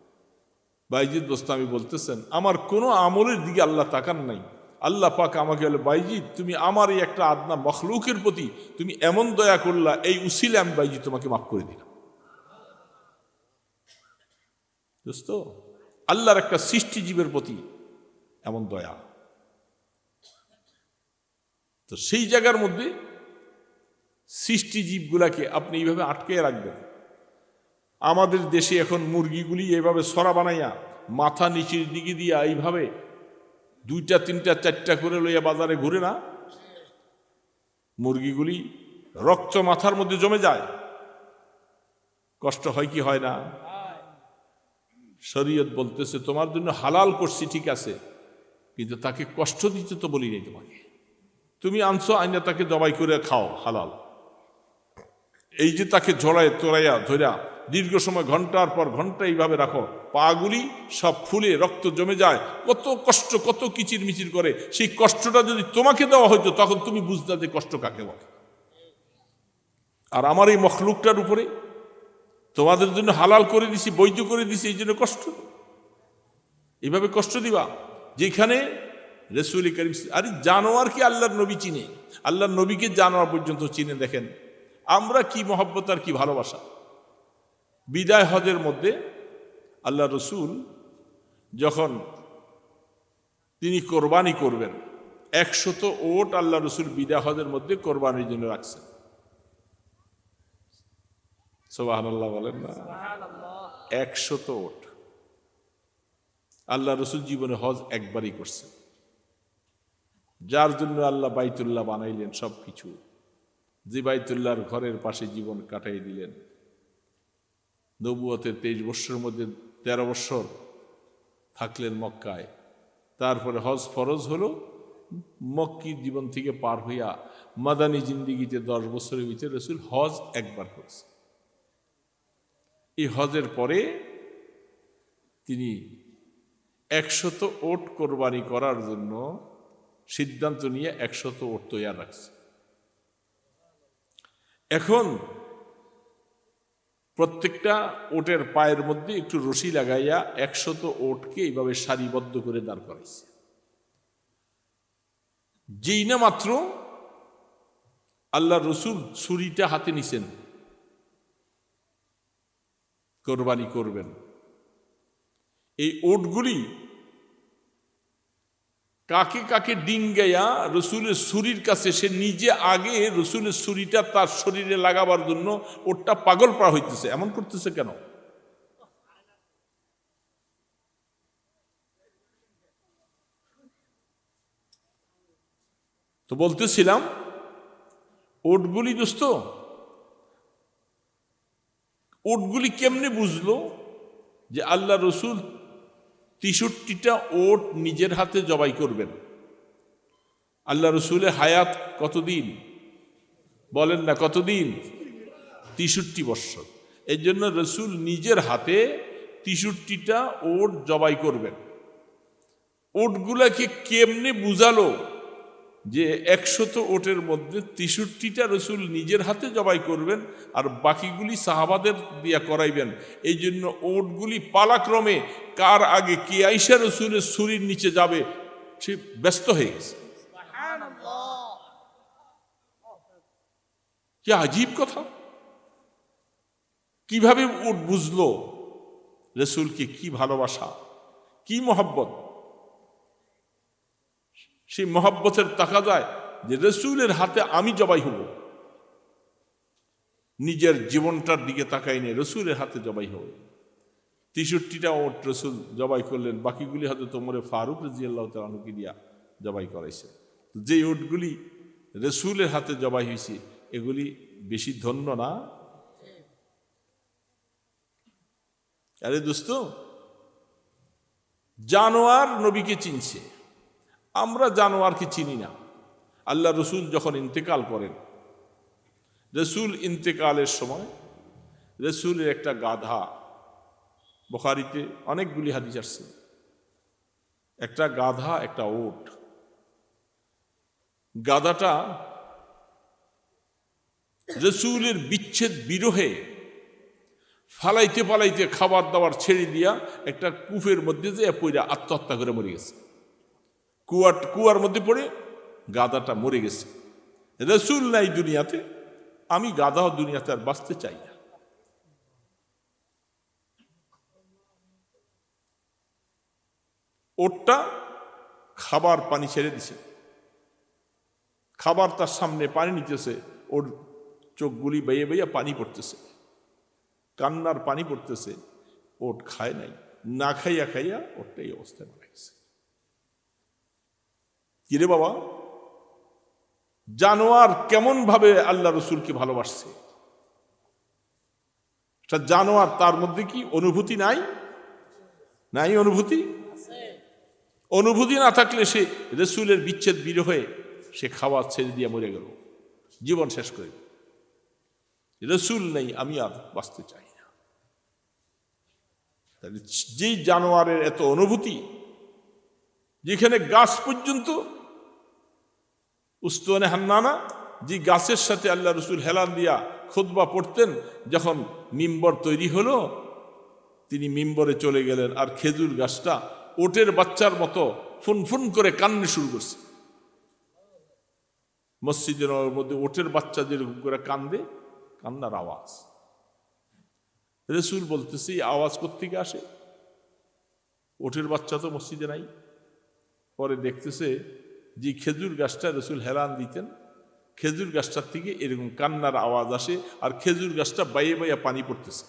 বাইজিদ বোস্তামি বলতেছেন, আমার কোনো আমলের দিকে আল্লাহ তাকান নাই। আল্লাহ পাক আমাকে বলে, বাইজিদ তুমি আমার এই একটা আদনা মখলুকের প্রতি তুমি এমন দয়া করলা, এই উসিলে আমি বাইজিদ তোমাকে মাফ করে দিলাম। দোস্ত, আল্লাহর একটা সৃষ্টিজীবের প্রতি এমন দয়া। তো সেই জায়গার মধ্যে সৃষ্টিজীবগুলাকে আপনি এইভাবে আটকে রাখবেন। আমাদের দেশে এখন মুরগিগুলি এইভাবে সরা বানাইয়া মাথা নিচের দিকে দিয়া এইভাবে 2টা 3টা 4টা করে লইয়া বাজারে ঘুরে না, মুরগিগুলি রক্ত মাথার মধ্যে জমে যায়। কষ্ট হয় কি হয় না? শরীয়ত বলতেছে তোমার জন্য হালাল করছি, ঠিক আছে, কিন্তু তাকে কষ্ট দিতে তো বলি নাই তোমাকে। তুমি আনছো, আইনা তাকে জবাই করে খাও, হালাল। এই যে তাকে ঝোড়ায় তোড়াইয়া ধরা দীর্ঘ সময় ঘন্টার পর ঘন্টা এইভাবে রাখো, পাগুলি সব ফুলে রক্ত জমে যায়, কত কষ্ট, কত কিচির মিচির করে। সেই কষ্টটা যদি তোমাকে দেওয়া হইতো তখন তুমি বুঝতে যে কষ্ট কাকে বলে। আর আমার এই মখলুকটার উপরে তোমাদের জন্য হালাল করে দিছি, বৈধ করে দিছি, এই জন্য কষ্ট, এইভাবে কষ্ট দিবা। যেখানে রাসূল করিম, আরে জানোয়ার কি আল্লাহর নবী চিনে? আল্লাহর নবীকে জানোয়ার পর্যন্ত চিনে। দেখেন আমরা কি মহব্বত আর কি ভালোবাসা। বিদায় হজের মধ্যে আল্লাহ রসুল যখন তিনি কোরবানি করবেন, 100 ওট আল্লাহ রসুল বিদায় হজের মধ্যে কোরবানির জন্য রাখছেন। সুবহানাল্লাহ বলেন না? 100 ওট আল্লাহ রসুল জীবনে হজ একবারই করছেন, যার জন্য আল্লাহ বাইতুল্লাহ বানাইলেন সবকিছু। যে বাইতুল্লাহর ঘরের পাশে জীবন কাটাই দিলেন। নবুয়তের 23 বৎসরের মধ্যে 13 বৎসর থাকলেন মক্কায়। তারপরে হজ ফরজ হলো, মক্কি জীবন থেকে পার হইয়া মাদানী জিন্দিগিতে 10 বছরের ভিতরে রাসূল হজ একবার করেছে। এই হজের পরে তিনি 100 ওট কোরবানি করার জন্য সিদ্ধান্ত নিয়ে 100 ওট তৈরি রাখছে। এখন প্রত্যেকটা ওটের পায়ের মধ্যে একটু রশি লাগাইয়া 100 ওটকে এইভাবে সারিবদ্ধ করে দাঁড় করাইছে। যেই না মাত্র আল্লাহ রসুল ছুরিটা হাতে নিছেন, কোরবানি করবেন, এই ওটগুলি কাকে কাকে ডিঙ্গাইয়া রসুলের ছুরির কাছে, সে নিজে আগে রসুলের ছুরিটা তার শরীরে লাগাবার জন্য ওটা পাগল পাড়া হইতেছে। এমন করতেছে কেন? তো বলতেছিলাম ওটগুলি, দোস্ত ওটগুলি কেমনে বুঝলো যে আল্লাহ রসুল 63টা ওট নিজের হাতে জবাই করবেন? আল্লাহ রসুলের হায়াত কতদিন বলেন না? কতদিন? 63 বৎসর। এই জন্য রসুল নিজের হাতে 63টা ওট জবাই করবেন। ওটগুলাকে কেমনে বুঝালো যে 100 ওটের মধ্যে 63টা রসুল নিজের হাতে জবাই করবেন আর বাকিগুলি সাহাবাদের দিয়া করাইবেন? এই জন্য ওটগুলি পালাক্রমে কার আগে কে আইসা রসুলের ছুরির নিচে যাবে সে ব্যস্ত হয়ে গেছে। কি আজীব কথা! কিভাবে ওট বুঝলো রসুলকে কি ভালোবাসা, কি মহব্বত? সেই মহব্বতের তাকাদায় যে রসুলের হাতে আমি জবাই হব, নিজের জীবনটার দিকে তাকাই নেই, রসুলের হাতে জবাই হব। 63টা ওট রসুল জবাই করলেন, বাকিগুলি হয়তো তোমরে ফারুক রাদিয়াল্লাহু তাআলা আনহুকে দিয়া জবাই করাইছে। যে উটগুলি রসুলের হাতে জবাই হয়েছে এগুলি বেশি ধন্য না? আরে দোস্ত, জানোয়ার নবীকে চিনছে, আমরা জানোয়ারকে চিনি না। আল্লাহ রসুল যখন ইন্তেকাল করেন, রসুল ইন্তেকালের সময় রসুলের একটা গাধা, বুখারীতে অনেকগুলি হাদিস আসছে, একটা গাধা একটা ওট, গাধাটা রসুলের বিচ্ছেদ বিরহে ফালাইতে পালাইতে খাবার দাবার ছেড়ে দিয়া একটা কূপের মধ্যে যে পড়ে আত্মহত্যা করে মরে গেছে। কুয়ার মধ্যে পড়ে গাধাটা মরে গেছে। রসুল নাই দুনিয়াতে, আমি গাধা দুনিয়াতে আর বাঁচতে চাই না। ওটটা খাবার পানি ছেড়ে দিছে, খাবার তার সামনে পানি নিতেছে, ওর চোখগুলি বেয়ে বেয়ে পানি পড়তেছে, কান্নার পানি পড়তেছে। ওট খায় নাই, না খাইয়া খাইয়া ওটটা এই অবস্থায় মারা গেছে। কিরে বাবা, জানোয়ার কেমন ভাবে আল্লাহ রসুলকে ভালোবাসছে? জানোয়ার, তার মধ্যে কি অনুভূতি নাই? নাই অনুভূতি? অনুভূতি না থাকলে সে রসুলের বিচ্ছেদ বিরহে সে খাওয়া ছেড়ে দিয়ে মরে গেল, জীবন শেষ করে। রসুল নেই, আমি আর বাঁচতে চাই না। যেই জানোয়ারের এত অনুভূতি, যেখানে গাছ পর্যন্ত উস্তুয়ানে হান্নানা, যে গাছের সাথে আল্লাহ রসুল হেলান দিয়া খুতবা পড়তেন, যখন মিম্বর তৈরি হলো তিনি মিম্বরে চলে গেলেন, আর খেজুর গাছটা ওটের বাচ্চার মতো ফুনফুন করে কান্না শুরু করছে। মসজিদের মধ্যে ওটের বাচ্চা যেরকম করে কান্দে, কান্নার আওয়াজ। রসুল বলতেছে এই আওয়াজ কোত্থেকে আসে? ওটের বাচ্চা তো মসজিদে নাই। পরে দেখতেছে যে খেজুর গাছটা রসুল হেলান দিতেন, খেজুর গাছটার থেকে এরকম কান্নার আওয়াজ আসে, আর খেজুর গাছটা বাইয়ে বাইয়া পানি পড়তেছে।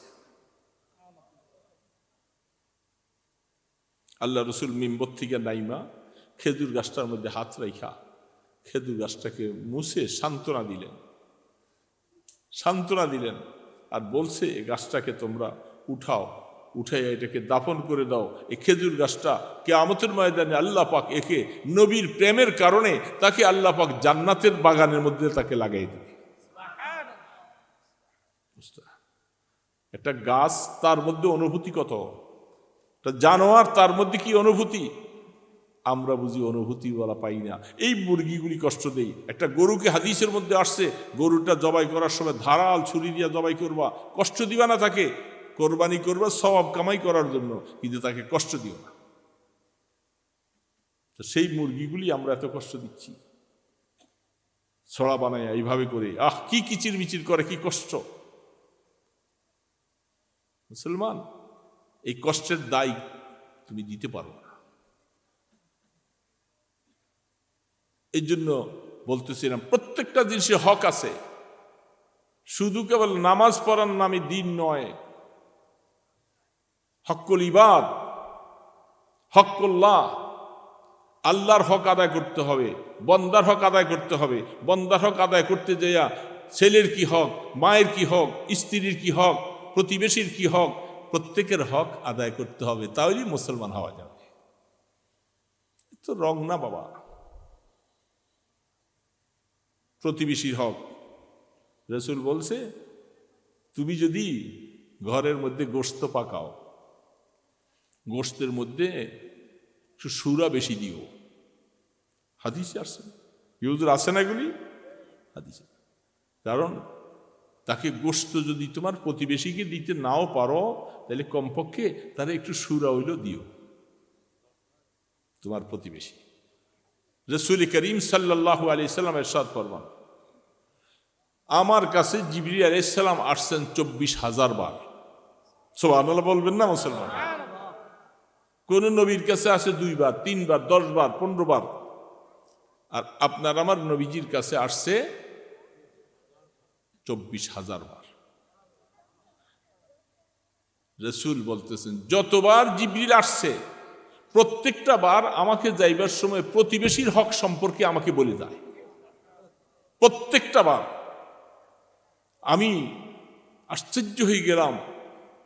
আল্লাহ রসুল মিম্বর থেকে নাইমা খেজুর গাছটার মধ্যে হাত রাইখা খেজুর গাছটাকে মুছে সান্ত্বনা দিলেন, আর বলছে এই গাছটাকে তোমরা উঠাও, উঠাইয়া এটাকে দাফন করে দাও। এই খেজুর গাছটা কিয়ামতের ময়দানে আল্লাহ পাক একে নবীর প্রেমের কারণে তাকে আল্লাহ পাক জান্নাতের বাগানের মধ্যে তাকে লাগাই দেবে। একটা গাছ, তার মধ্যে অনুভূতি কত, একটা জানোয়ার, তার মধ্যে কি অনুভূতি। আমরা বুঝি অনুভূতি বলা পাই না। এই মুরগিগুলি কষ্ট দেই। একটা গরুকে হাদিসের মধ্যে আসছে, গরুটা জবাই করার সময় ধারাল ছুরি দিয়ে জবাই করবা, কষ্ট দিবা না তাকে, কোরবানি করবা সওয়াব কামাই করার জন্য, কিন্তু তাকে কষ্ট দিও না। তো সেই মুরগিগুলি আমরা এত কষ্ট দিচ্ছি, ছড়া বানায় এইভাবে করে, কি কিচির মিচির করে, কি কষ্ট। মুসলমান, এই কষ্টের দায় তুমি দিতে পারো না। এই জন্য বলতেছিলাম প্রত্যেকটা জিনিসে হক আছে, শুধু কেবল নামাজ পড়ার নামে দিন নয়। হক্কুল ইবাদ, হক্কুল্লাহ, আল্লাহর হক আদায় করতে হবে, বন্দার হক আদায় করতে হবে। বন্দার হক আদায় করতে যাইয়া ছেলের কি হক, মায়ের কি হক, স্ত্রীর কি হক, প্রতিবেশীর কি হক, প্রত্যেকের হক আদায় করতে হবে, তাহলেই মুসলমান হওয়া যাবে। তো রং না বাবা। প্রতিবেশীর হক, রসুল বলছে তুমি যদি ঘরের মধ্যে গোশত পাকাও, গোশতের মধ্যে একটু সুরা বেশি দিও। হাদিসে আসছে, ইউজুর আসে না এগুলি হাদিসে। কারণ তাকে গোশত যদি তোমার প্রতিবেশীকে দিতে নাও পারো, তাহলে কমপক্ষে তারা একটু সুরা হইল দিও তোমার প্রতিবেশী। রাসূল করিম সাল্লাল্লাহু আলাইহি সাল্লাম ইরশাদ ফরমান, আমার কাছে জিবরিল আলাইহিস সালাম আসছেন 24,000 বার। সুবহানাল্লাহ বলবেন না মুসলমান? কোন নবীর কাছে আসে 2 বার, 3 বার, 10 বার, 15 বার, আর আপনার আমার নবীজির কাছে আসছে 24,000 বার। রাসূল বলতেছেন যতবার জিবরিল আসছে প্রত্যেকটা বার আমাকে যাইবার সময় প্রতিবেশীর হক সম্পর্কে আমাকে বলে দেয়। প্রত্যেকটা বার আমি আশ্চর্য হয়ে গেলাম,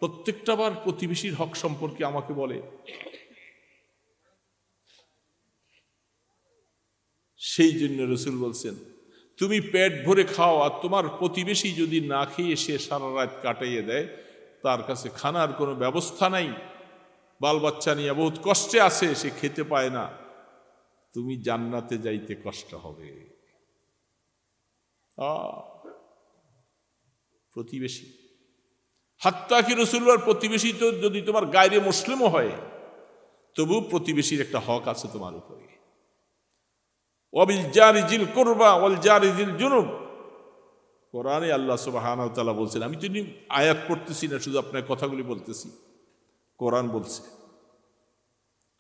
প্রত্যেকটা বার প্রতিবেশীর হক সম্পর্কে আমাকে বলে। সেই জন্য রসুল বলছেন, তুমি পেট ভরে খাও, আর তোমার প্রতিবেশী যদি না খেয়ে সে সারা রাত কাটাইয়ে দেয়, তার কাছে খানার কোনো ব্যবস্থা নাই, বাল বাচ্চা নিয়ে বহুত কষ্টে আছে, সে খেতে পায় না, তুমি জান্নাতে যাইতে কষ্ট হবে। প্রতিবেশী, হাত্তা কি রসুল্লাহর প্রতিবেশী তো যদি তোমার গায়রে মুসলিমও হয়, তবু প্রতিবেশীর একটা হক আছে তোমার উপরে। ওয়াবিল জারি জিল কুরবা ওয়াল জারি জিল জুনুব, কোরআনে আল্লাহ সুবহানাহু ওয়া তাআলা বলছেন। আমি তো আয়াত পড়তেছি না, শুধু আপনার কথাগুলি বলতেছি। কোরআন বলছে,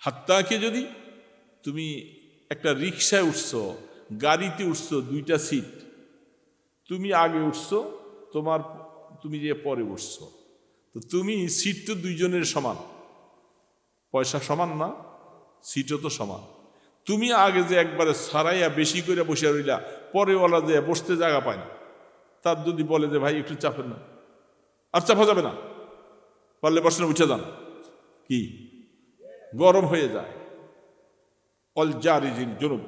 হাত্তাকে যদি তুমি একটা রিকশায় উঠছো, গাড়িতে উঠছো, দুইটা সিট, তুমি আগে উঠছো, তুমি যে পরে উঠছো, তো তুমি সিট তো দুইজনের সমান, পয়সা সমান না, সিটও তো সমান। তুমি আগে যে একবারে সারাইয়া বেশি করে বসে রইলা, পরেওয়ালা যে বসতে জায়গা পায় না, তার যদি বলে যে ভাই একটু চাপেন না, আর চাপা যাবে না, পারলে বসে উঠে যান, কি গরম হয়ে যায়। অল জারিজিল জুনুব,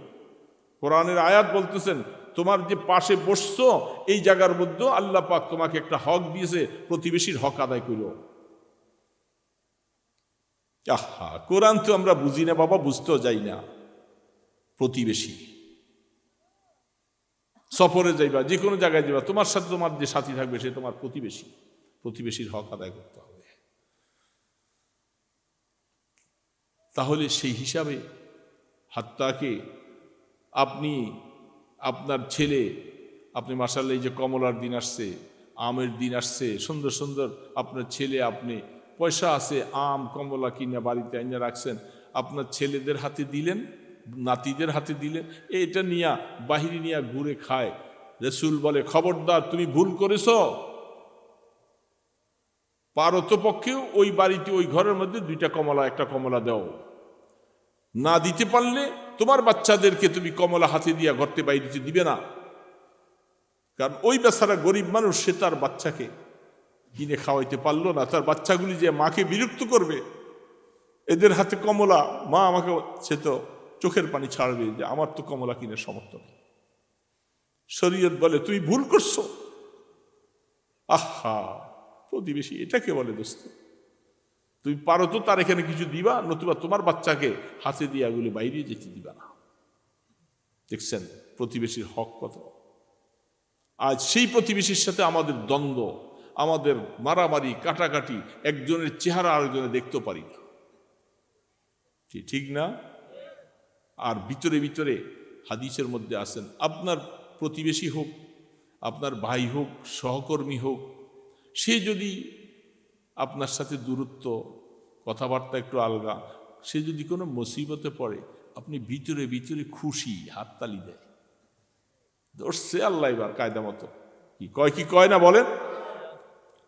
কোরআনের আয়াত বলতেছেন, তোমার যে পাশে বসছো এই জায়গার মধ্যে আল্লাহ পাক তোমাকে একটা হক দিয়েছে, প্রতিবেশীর হক আদায় করো। আহা, কোরআন তো আমরা বুঝি না বাবা, বুঝতেও যাই না। প্রতিবেশী, সফরে যাইবা, যে কোনো জায়গায় যাবা, তোমার সাথে তোমার যে সাথী থাকবে সে তোমার প্রতিবেশী, প্রতিবেশীর হক আদায় করতে হবে। তাহলে সেই হিসাবে হাত্তাকে আপনি আপনার ছেলে, আপনি মাশাআল্লাহ এই যে কমলার দিন আসছে, আমের দিন আসছে, সুন্দর সুন্দর আপনার ছেলে, আপনি পয়সা আছে, আম কমলা কিনে বাড়িতে এনে রাখছেন, আপনার ছেলেদের হাতে দিলেন, নাতিদের হাতে দিলেন, এটা নিয়া বাহিরে নিয়ে ঘুরে খায়। রাসূল বলে, খবরদার, তুমি ভুল করেছ, পারতপক্ষেও ওই বাড়িতে ওই ঘরের মধ্যে দুইটা কমলা, একটা কমলা দাও। না দিতে পারলে তোমার বাচ্চাদেরকে তুমি কমলা হাতে দিয়া ঘরতে বাইরে দিবে না, কারণ ওই বেচারা গরিব মানুষ, সে তার বাচ্চাকে কিনে খাওয়াইতে পারলো না, তার বাচ্চাগুলি যে মাকে বিরক্ত করবে, এদের হাতে কমলা, মা আমাকে, সে তো চোখের পানি ছাড়বে যে আমার তো কমলা কিনে সমর্থ নেই। শরীয়ত বলে তুমি ভুল করছো। আহা, প্রতিবেশী এটাকে বলে দোস্ত, তুমি পারো তো তার এখানে কিছু দিবা, নতুবা তোমার বাচ্চাকে হাতে দিয়ে এগুলি বাইরে যেতে দিবা না। দেখছেন প্রতিবেশীর হক কত। আজ সেই প্রতিবেশীর সাথে আমাদের দ্বন্দ্ব, আমাদের মারামারি, কাটাকাটি, একজনের চেহারা আরেকজনে দেখতে পারি না, ঠিক না? আর ভিতরে ভিতরে হাদিসের মধ্যে আছেন, আপনার প্রতিবেশী হোক, আপনার ভাই হোক, সহকর্মী হোক, সে যদি আপনার সাথে দূরত্ব, কথাবার্তা একটু আলগা, সে যদি কোনো মুসিবতে পড়ে, আপনি ভিতরে ভিতরে খুশি, হাততালি দেয়, ধরছে আল্লাহ এবার কায়দা মতো, কি কয় না বলেন,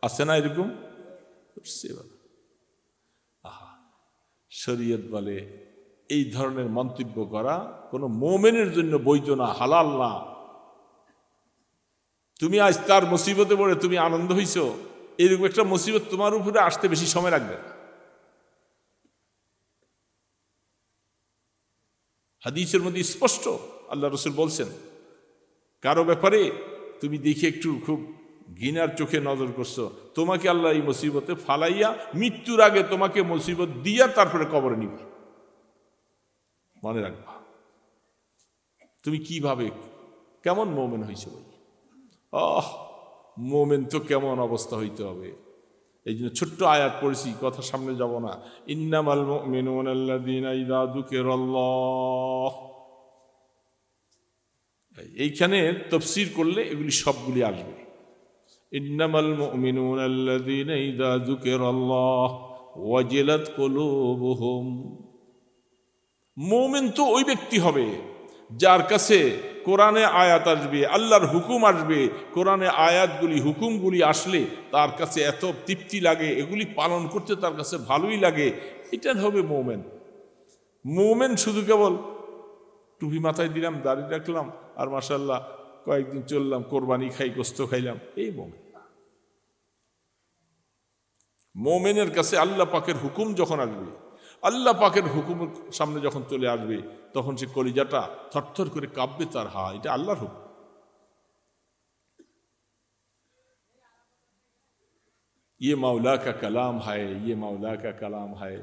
আছে না এরকম? ধরছে এবার। আহা, শরীয়ত বলে এই ধরনের মন্তব্য করা কোনো মোমেনের জন্য বৈধ না, হালাল না। তুমি আজ তার মুসিবতে পড়ে তুমি আনন্দ হইছো, এরকম একটা মুসিবত তোমার উপরে আসতে বেশি সময় লাগবে না। হাদিসের মধ্যে স্পষ্ট আল্লাহ রাসূল বলছেন, কারো ব্যাপারে তুমি দেখে একটু খুব ঘৃণার চোখে নজর করছো, তোমাকে আল্লাহ এই মুসিবতে ফালাইয়া মৃত্যুর আগে তোমাকে মুসিবত দিয়া তারপরে কবরে নিবে। মনে রাখবা, তুমি কিভাবে কেমন মোমেন হয়েছে বই। মোমেন তো কেমন অবস্থা হইতে হবে। এই জন্য ছোট্ট আয়াত পড়েছি, কথা সামনে যাব না। ইন্নামাল মুমিনুনা আল্লাযীনা ইযা যুকিরাল্লাহ, এইখানে তাফসীর করলে এগুলি সবগুলি আসবে। ইন্নামাল মুমিনুনা আল্লাযীনা ইযা যুকিরাল্লাহ ওয়াজিলাত কুলুবুহুম। মুমিন তো ওই ব্যক্তি হবে যার কাছে কোরআনে আয়াত আসবে, আল্লাহর হুকুম আসবে, কোরআনে আয়াতগুলি, হুকুমগুলি আসলে তার কাছে এত তৃপ্তি লাগে, এগুলি পালন করতে তার কাছে ভালোই লাগে, এটা হবে মুমিন। মুমিন শুধু কেবল টুপি মাথায় দিলাম, দাড়ি রাখলাম, আর মাশাআল্লাহ কয়েকদিন চললাম, কোরবানি খাই, গোস্ত খাইলাম, এই মুমিন না। মুমিনের কাছে আল্লাহ পাকের হুকুম যখন আসবে, আল্লাহ পাকের হুকুম সামনে যখন চলে আসবে, তখন সে কলিজাটা থরথর করে কাঁপবে, তার এটা আল্লাহর হুকুম। ইয়ে মাওলা কা কালাম হায়, ইয়ে মাওলা কা কালাম হায়।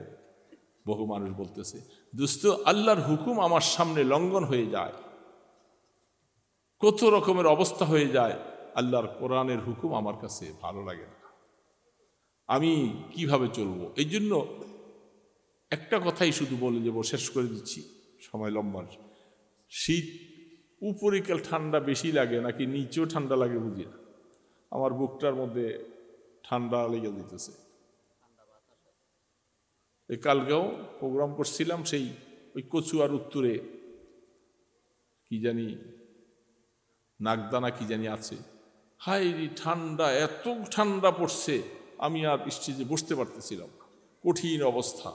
বহু মানুষ বলতেছে, দোস্ত আল্লাহর হুকুম আমার সামনে লঙ্ঘন হয়ে যায়, কত রকমের অবস্থা হয়ে যায়, আল্লাহর কোরআনের হুকুম আমার কাছে ভালো লাগে না, আমি কিভাবে চলবো? এই জন্য একটা কথাই শুধু বলে যাব, শেষ করে দিচ্ছি, সময় লম্বা। শীত উপরিকাল ঠান্ডা বেশি লাগে নাকি নিচেও ঠান্ডা লাগে বুঝি না, আমার বুকটার মধ্যে ঠান্ডা লেগে দিতেছে। এই কালকেও প্রোগ্রাম করছিলাম, সেই ওই কচুয়ার উত্তরে কি জানি নাগদানা কি জানি আছে, হাই ঠান্ডা, এত ঠান্ডা পড়ছে, আমি আর স্টেজে বসতে পারতেছিলাম না, কঠিন অবস্থা,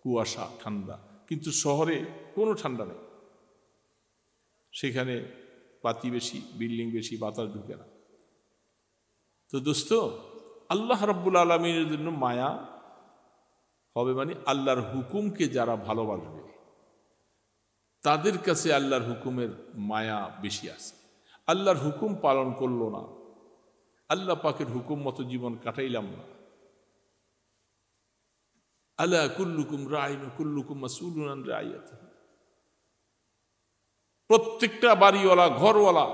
কুয়াশা, ঠান্ডা। কিন্তু শহরে কোনো ঠান্ডা নেই, সেখানে পাতি বেশি, বিল্ডিং বেশি, বাতাস ঢুকে না। তো দোস্ত, আল্লাহ রাব্বুল আলামিনের জন্য মায়া হবে, মানে আল্লাহর হুকুমকে যারা ভালোবাসবে তাদের কাছে আল্লাহর হুকুমের মায়া বেশি আছে। আল্লাহর হুকুম পালন করলো না, আল্লাহ পাকের হুকুম মতো জীবন কাটাইলাম না, আলা কুল্লুকুম রাইন কুল্লুকুম মাসউলুন আন রাইয়াতিহি। প্রত্যেকটা বাড়িওয়ালা, ঘরওয়ালা,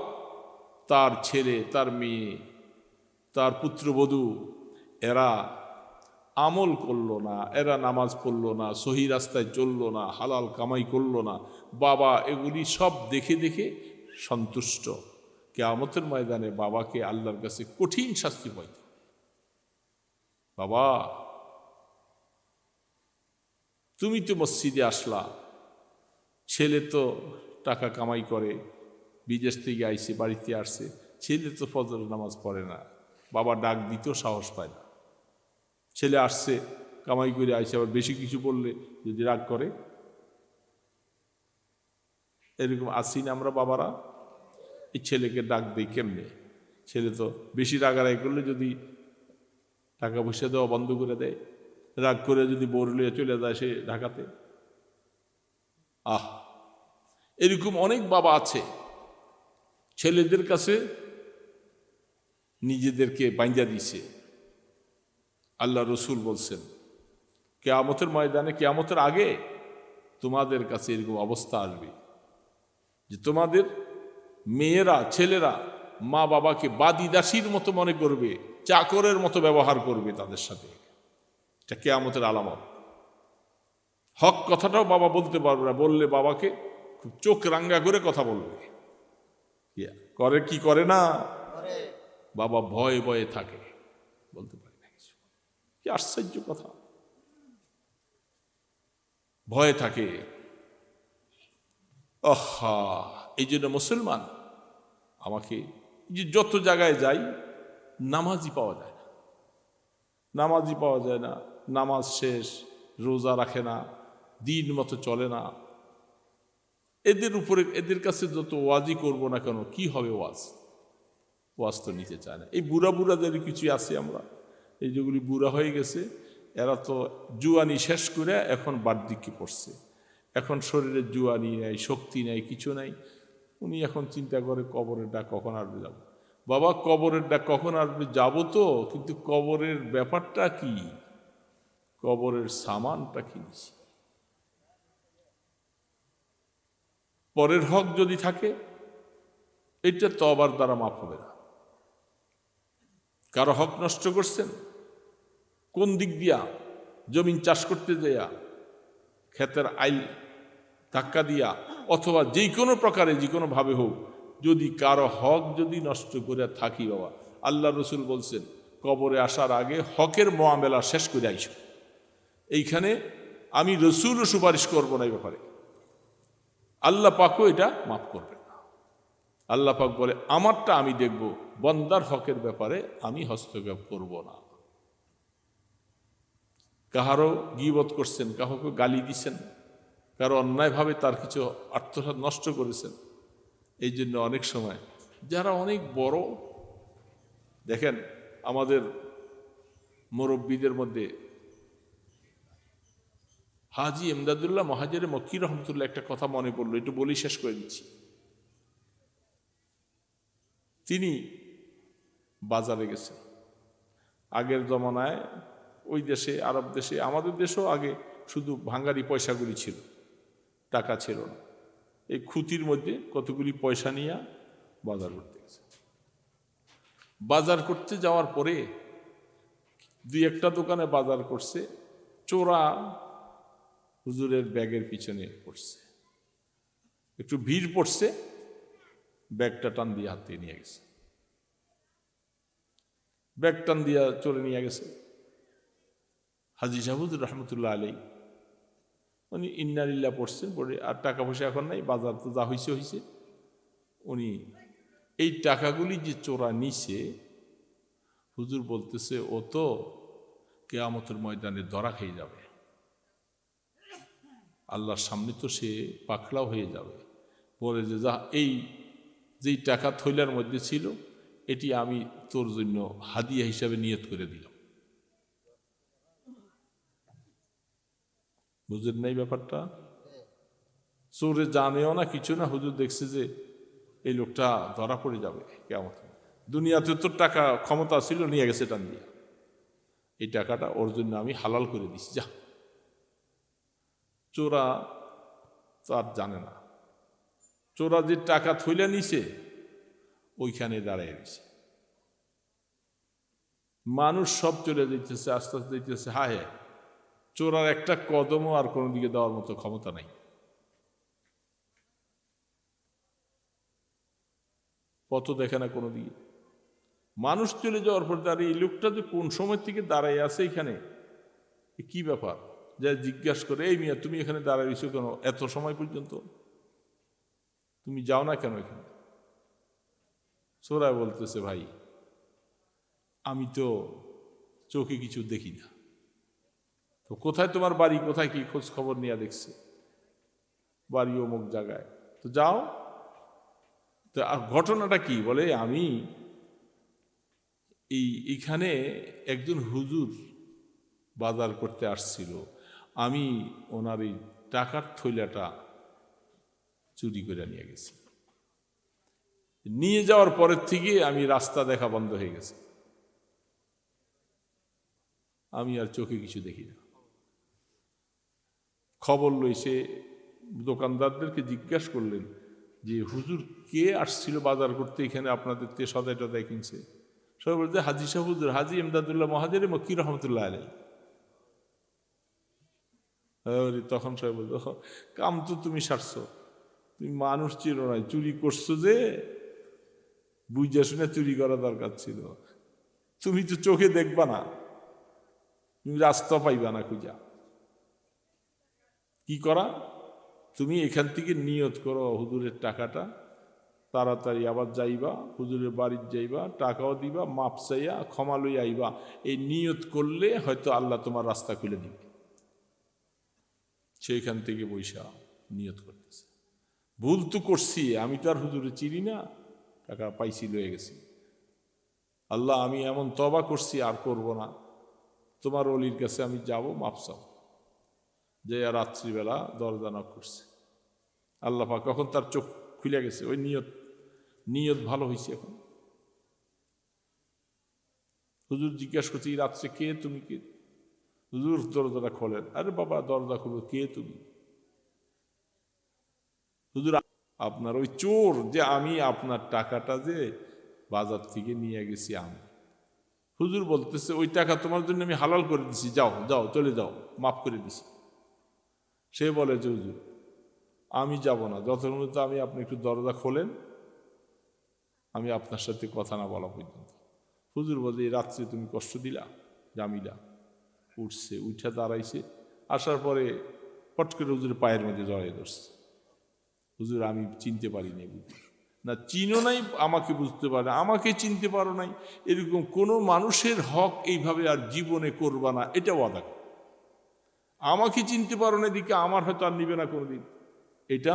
তার ছেলে, তার মেয়ে, তার পুত্রবধূ, এরা আমল করলো না, এরা নামাজ পড়লো না, সহি রাস্তায় চললো না, হালাল কামাই করলো না, বাবা এগুলি সব দেখে দেখে সন্তুষ্ট। কিয়ামতের ময়দানে বাবাকে আল্লাহর কাছে কঠিন শাস্তি পাইতে, বাবা তুমি তো মসজিদে আসলা, ছেলে তো টাকা কামাই করে, বিদেশ থেকে আইসে, বাড়িতে আসছে, ছেলে তো ফজর নামাজ পড়ে না, বাবা ডাক দিতেও সাহস পায় না। ছেলে আসছে কামাই করে আইসে, আবার বেশি কিছু বললে যদি রাগ করে, এরকম আসি না আমরা বাবারা? এই ছেলেকে ডাক দেই কেমনে? ছেলে তো বেশি রাগারাগি করলে যদি টাকা পয়সা দেওয়া বন্ধ করে দেয়, রাগ করে যদি বোর লিয়ে চলে যায় সে ঢাকাতে, এরকম অনেক বাবা আছে, ছেলেদের কাছে নিজেদেরকে বাইন্ধা দিছে। আল্লাহ রসুল বলছেন, কিয়ামতের ময়দানে, কিয়ামতের আগে তোমাদের কাছে এরকম অবস্থা আসবে যে তোমাদের মেয়েরা, ছেলেরা মা বাবাকে বাদী দাসীর মতো মনে করবে, চাকরের মতো ব্যবহার করবে তাদের সাথে। এটা কিয়ামতের আলামত। হক কথাটাও বাবা বলতে পারবে না, বললে বাবাকে খুব চোখ রাঙ্গা করে কথা বলবে। করে কি করে না, বাবা ভয়ে ভয়ে থাকে, বলতে পারে না কিছু। কি আশ্চর্য কথা, ভয়ে থাকে। এই জন্য মুসলমান আমাকে যে যত জায়গায় যাই নামাজি পাওয়া যায় না, নামাজি পাওয়া যায় না, নামাজ শেষ, রোজা রাখে না, দিন মতো চলে না। এদের উপরে, এদের কাছে যত ওয়াজি করব না কেন, কি হবে ওয়াজ? ওয়াজ তো নিতে চায় না। এই বুড়া বুড়াদের কিছু আছে, আমরা এই যেগুলি বুড়া হয়ে গেছে, এরা তো জুয়ানি শেষ করে এখন বার্ধক্যে পড়ছে, এখন শরীরে জুয়ানি নেই, শক্তি নেই, কিছু নাই। উনি এখন চিন্তা করে কবরের ডাক কখন আসবে যাব। বাবা কবরের ডাক কখন আসবে যাব তো, কিন্তু কবরের ব্যাপারটা কি, কবরের সামানটা কি? পরের হক যদি থাকে এটা তওবার দ্বারা মাফ হবে না। কারো হক নষ্ট করছেন, কোন দিক দিয়া? জমিন চাষ করতে যাইয়া, ক্ষেতের আইল ধাক্কা দিয়া, অথবা যে কোনো প্রকারে, যে কোনো ভাবে হোক, যদি কারো হক যদি নষ্ট করে থাকি, বাবা আল্লাহ রসুল বলছেন কবরে আসার আগে হকের মোয়ামেলা শেষ করে আইস। এইখানে আমি রসুলও সুপারিশ করব না এই ব্যাপারে, আল্লাহ পাকও এটা মাফ করবেন না। আল্লাহ পাক বলে আমারটা আমি দেখব, বন্দার হকের ব্যাপারে আমি হস্তক্ষেপ করব না। কাহারও গীবত করছেন, কাউকে গালি দিছেন, কারো অন্যায়ভাবে তার কিছু আত্মসাৎ নষ্ট করেছেন। এই জন্য অনেক সময় যারা অনেক বড়, দেখেন আমাদের মুরব্বীদের মধ্যে হাজী এমদাদুল্লাহ মহাজের মক্কি রহমতুল্লাহ একটা কথা মনে পড়লো, একটু বলি শেষ করে দিচ্ছি। তিনি বাজারে গেছেন। আগের জমানায় ওই দেশে, আরব দেশে, আমাদের দেশেও আগে শুধু ভাঙ্গারি পয়সাগুলি ছিল, টাকা ছিল না। এই খুঁতির মধ্যে কতগুলি পয়সা নিয়ে বাজার করতে গেছে। বাজার করতে যাওয়ার পরে দুই একটা দোকানে বাজার করছে, চোরা হুজুরের ব্যাগের পিছনে পড়ছে, একটু ভিড় পড়ছে, ব্যাগটা টান দিয়ে হাতে নিয়ে গেছে। ব্যাগ টান দিয়া চলে নিয়ে গেছে। হাজী শাহুজুর রহমতুল্লাহ আলী উনি ইন্নালিল্লাহ পড়ছেন, পড়ে আর টাকা পয়সা এখন নাই, বাজার তো যা হয়েছে হয়েছে। উনি এই টাকাগুলি যে চোরা নিছে, হুজুর বলতেছে ও তো কিয়ামতের ময়দানে ধরা খেয়ে যাবে, আল্লাহর সামনে তো সে পাকড়াও হয়ে যাবে। বলে যে যা, এই যেই টাকা থৈলার মধ্যে ছিল এটি আমি তোর জন্য হাদিয়া হিসাবে নিয়ত করে দিলাম। বুঝেন নাই ব্যাপারটা? চোরে জানেও না, কিছু না, হুজুর দেখছে যে এই লোকটা ধরা পড়ে যাবে কিয়ামত। দুনিয়াতে তোর টাকা ক্ষমতা ছিল, নিয়ে গেছে টান দিয়ে, এই টাকাটা ওর জন্য আমি হালাল করে দিছি, যা। চোরা তো আর জানে না, চোরা যে টাকা থইলা নিছে ওইখানে দাঁড়ায় গেছে। মানুষ সব চলে যেতেছে, আস্তে আস্তে যেতেছে। হায়, চোরার একটা কদমও আর কোনো দিকে দেওয়ার মতো ক্ষমতা নাই। পথ দেখে না কোনো দিকে। মানুষ চলে যাওয়ার পর দাঁড়িয়ে এই লোকটা যে কোন সময় থেকে দাঁড়াই আছে এখানে, কি ব্যাপার, যা জিজ্ঞাসা করে, এই মিয়া তুমি এখানে দাঁড়াইছো কেন এত সময় পর্যন্ত, তুমি যাও না কেন এখানে? চোরা বলতেছে, ভাই আমি তো চোখে কিছু দেখি না, তো কোথায় তোমার বাড়ি, কোথায় কি খোঁজ খবর নিয়ে দেখছে, বাড়ি অমুক জায়গায়, তো যাও। তো ঘটনাটা কি, বলে আমি এইখানে একজন হুজুর বাজার করতে আসছিল, আমি ওনার এই টাকার থৈলাটা চুরি করে নিয়ে গেছি। নিয়ে যাওয়ার পরের থেকে আমি রাস্তা দেখা বন্ধ হয়ে গেছে, আমি আর চোখে কিছু দেখি না। খবর লইছে, দোকানদারদেরকে জিজ্ঞাসা করলেন যে হুজুর কে আসছিল বাজার করতে এখানে, আপনাদের তে সদাই টদাই কিনছে? সবাই বলছে হাজী সাহেব হুজুর, হাজী এমদাদুল্লাহ মহাজের মক্কি রহমতুল্লাহ আলাই। তখন সবাই বলতো, কাম তো তুমি সারছো, তুমি মানুষ ছিল না, চুরি করছো যে বুঝা শুনে চুরি করা দরকার ছিল, তুমি তো চোখে দেখবা না, তুমি রাস্তা পাইবা না খুঁজা। কি করা, তুমি এখান থেকে নিয়ত করো হুজুরের টাকাটা তাড়াতাড়ি আবার যাইবা, হুজুরের বাড়ির যাইবা, টাকাও দিবা, মাপ চাইয়া ক্ষমা লই আইবা। এই নিয়ত করলে হয়তো আল্লাহ তোমার রাস্তা খুলে দিবে। সেইখান থেকে বৈশা নিয়ত করতেছে, ভুল তো করছি, আমি তো আর হুজুরে চিনি না, টাকা পাইছি লয়ে গেছি, আল্লাহ আমি এমন তবা করছি আর করব না, তোমার অলির কাছে আমি যাব, মাপ চাও। যে রাত্রিবেলা দরজা নক করছে, আল্লাহ পাক কখন তার চোখ খুলে গেছে, ওই নিয়ত ভালো হয়েছে। এখন হুজুর জিজ্ঞাসা করছে, এই রাত্রে কে, তুমি কে? হুজুর দরজাটা খোলেন। আরে বাবা দরজা খুলবো, কে তুমি? হুজুর আপনার ওই চোর, যে আমি আপনার টাকাটা যে বাজার থেকে নিয়ে গেছি আমি। হুজুর বলতেছে, ওই টাকা তোমার জন্য আমি হালাল করে দিছি, যাও যাও চলে যাও, মাফ করে দিছি। সে বলে যে হুজুর আমি যাব না, যতক্ষণ পর্যন্ত আমি আপনি একটু দরজা খোলেন, আমি আপনার সাথে কথা না বলা পর্যন্ত। হুজুর বলে, এই রাত্রে তুমি কষ্ট দিলা? জামিলা উঠছে, উঠে দাঁড়াইছে, আসার পরে পট করে হুজুরের পায়ের মধ্যে জড়াই ধরছে। হুজুর আমি চিনতে পারি নাই। না চিনো নাই, আমাকে বুঝতে পারে, আমাকে চিনতে পারো নাই, এরকম কোনো মানুষের হক এইভাবে আর জীবনে করবা না, এটা ওয়াদা। আমাকে চিনতে পারো না, এদিকে আমার হয়তো আর নিবে না কোনোদিন। এটা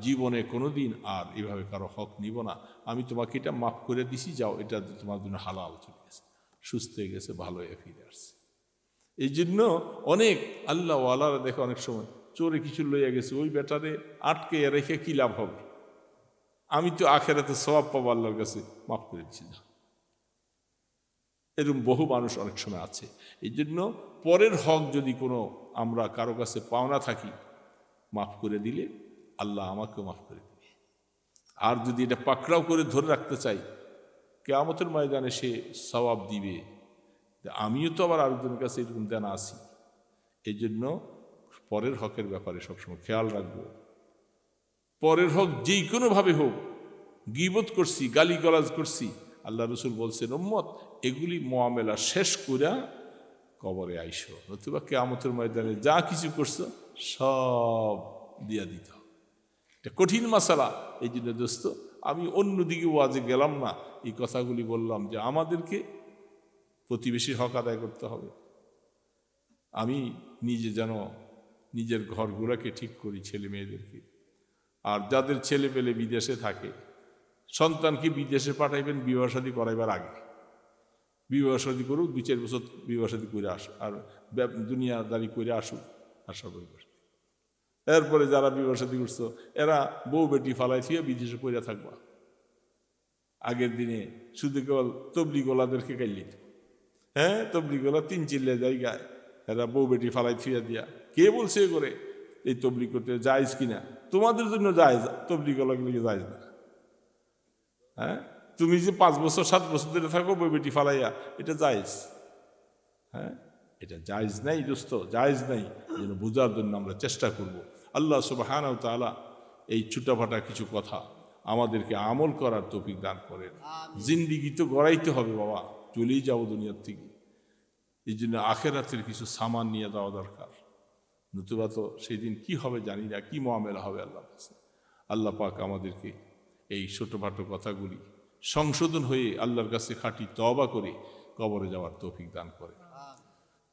জীবনে কোনোদিন আর এভাবে কারো হক নিব না। আমি তোমাকে এটা মাফ করে দিছি, যাও, এটা তোমার জন্য হালাল চলে গেছে, সুস্থ হয়ে গেছে, ভালো হয়ে ফিরে আসছে। এই জন্য অনেক আল্লাহ ওয়ালারা দেখে অনেক সময় চোরে কিছু লইয়া গেছে, ওই বেটারে আটকে রেখে কি লাভ হবে, আমি তো আখেরাতে সওয়াব পাবো আল্লাহর কাছে, মাফ করে দিচ্ছি না। এরকম বহু মানুষ অনেক সময় আছে। এই জন্য পরের হক যদি কোনো আমরা কারো কাছে পাওনা থাকি, মাফ করে দিলে আল্লাহ আমাকেও মাফ করে দিবে। আর যদি এটা পাকড়াও করে ধরে রাখতে চাই, কিয়ামতের ময়দানে সে সওয়াব দিবে। আমিও তো আবার আরেকজনের কাছে এরকম জানা আছি। এই জন্য পরের হকের ব্যাপারে সবসময় খেয়াল রাখবো। পরের হক যেই কোনোভাবে হোক, গীবত করছি, গালিগালাজ করছি, আল্লাহ রসুল বলছেন, উম্মত এগুলি মুআমেলা শেষ কইরা কবরে আইসো, নতুবা কিয়ামতের ময়দানে যা কিছু করছো সব দিয়া দিতে হবে। এটা কঠিন মাসালা। এই জন্য দোস্ত, আমি অন্যদিকে ওয়াজে গেলাম না, এই কথাগুলি বললাম যে আমাদেরকে প্রতিবেশীর হক আদায় করতে হবে। আমি নিজে যেন নিজের ঘরগুলোকে ঠিক করি, ছেলে মেয়েদেরকে। আর যাদের ছেলে পেলে বিদেশে থাকে, সন্তানকে বিদেশে পাঠাইবেন বিবাহ শাদী করাইবার আগে। বিবাহ শাদী করুক, 2-4 বছর বিবাহ শাদী করে আসুক, আর দুনিয়াদারি করে আসুক, আশা করি। এরপরে যারা বিবাহ শাদী করছো, এরা বউ বেটি ফালাই থিয়ে বিদেশে পড়ে থাকবা। আগের দিনে শুধু কেবল তবলিগোলাদেরকে গাইলিত, হ্যাঁ, তবলিগোলা 3 চিল্লে জায়গায় এরা বউ বেটি ফালাই থিয়া দিয়া। কে বলছে করে এই তবলিগ করতে জায়েজ কিনা? তোমাদের জন্য জায়েজ, তবলিগোলাগুলিকে জায়েজ না। হ্যাঁ, তুমি যে 5 বছর 7 বছর ধরে থাকো বউ বেটি ফালাইয়া, এটা জায়েজ? হ্যাঁ, এটা জায়েজ নাই দোস্ত, জায়েজ নাই। যেন বোঝার জন্য আমরা চেষ্টা করব। আল্লাহ সুবহানাহু ওয়া তাআলা এই ছোটাফাটা কিছু কথা আমাদেরকে আমল করার তৌফিক দান করেন। জিন্দিগি তো গড়াইতে হবে বাবা, চলেই যাবো দুনিয়ার থেকে। এই জন্য আখেরাতের কিছু সামান নিয়ে দেওয়া দরকার, নতুবা তো সেই দিন কি হবে জানি না, কি মুআমেলা হবে আল্লাহর কাছে। আল্লাহ পাক আমাদেরকে এই ছোটখাটো কথাগুলি সংশোধন হয়ে আল্লাহর কাছে খাঁটি তওবা করে কবরে যাওয়ার তৌফিক দান করেন।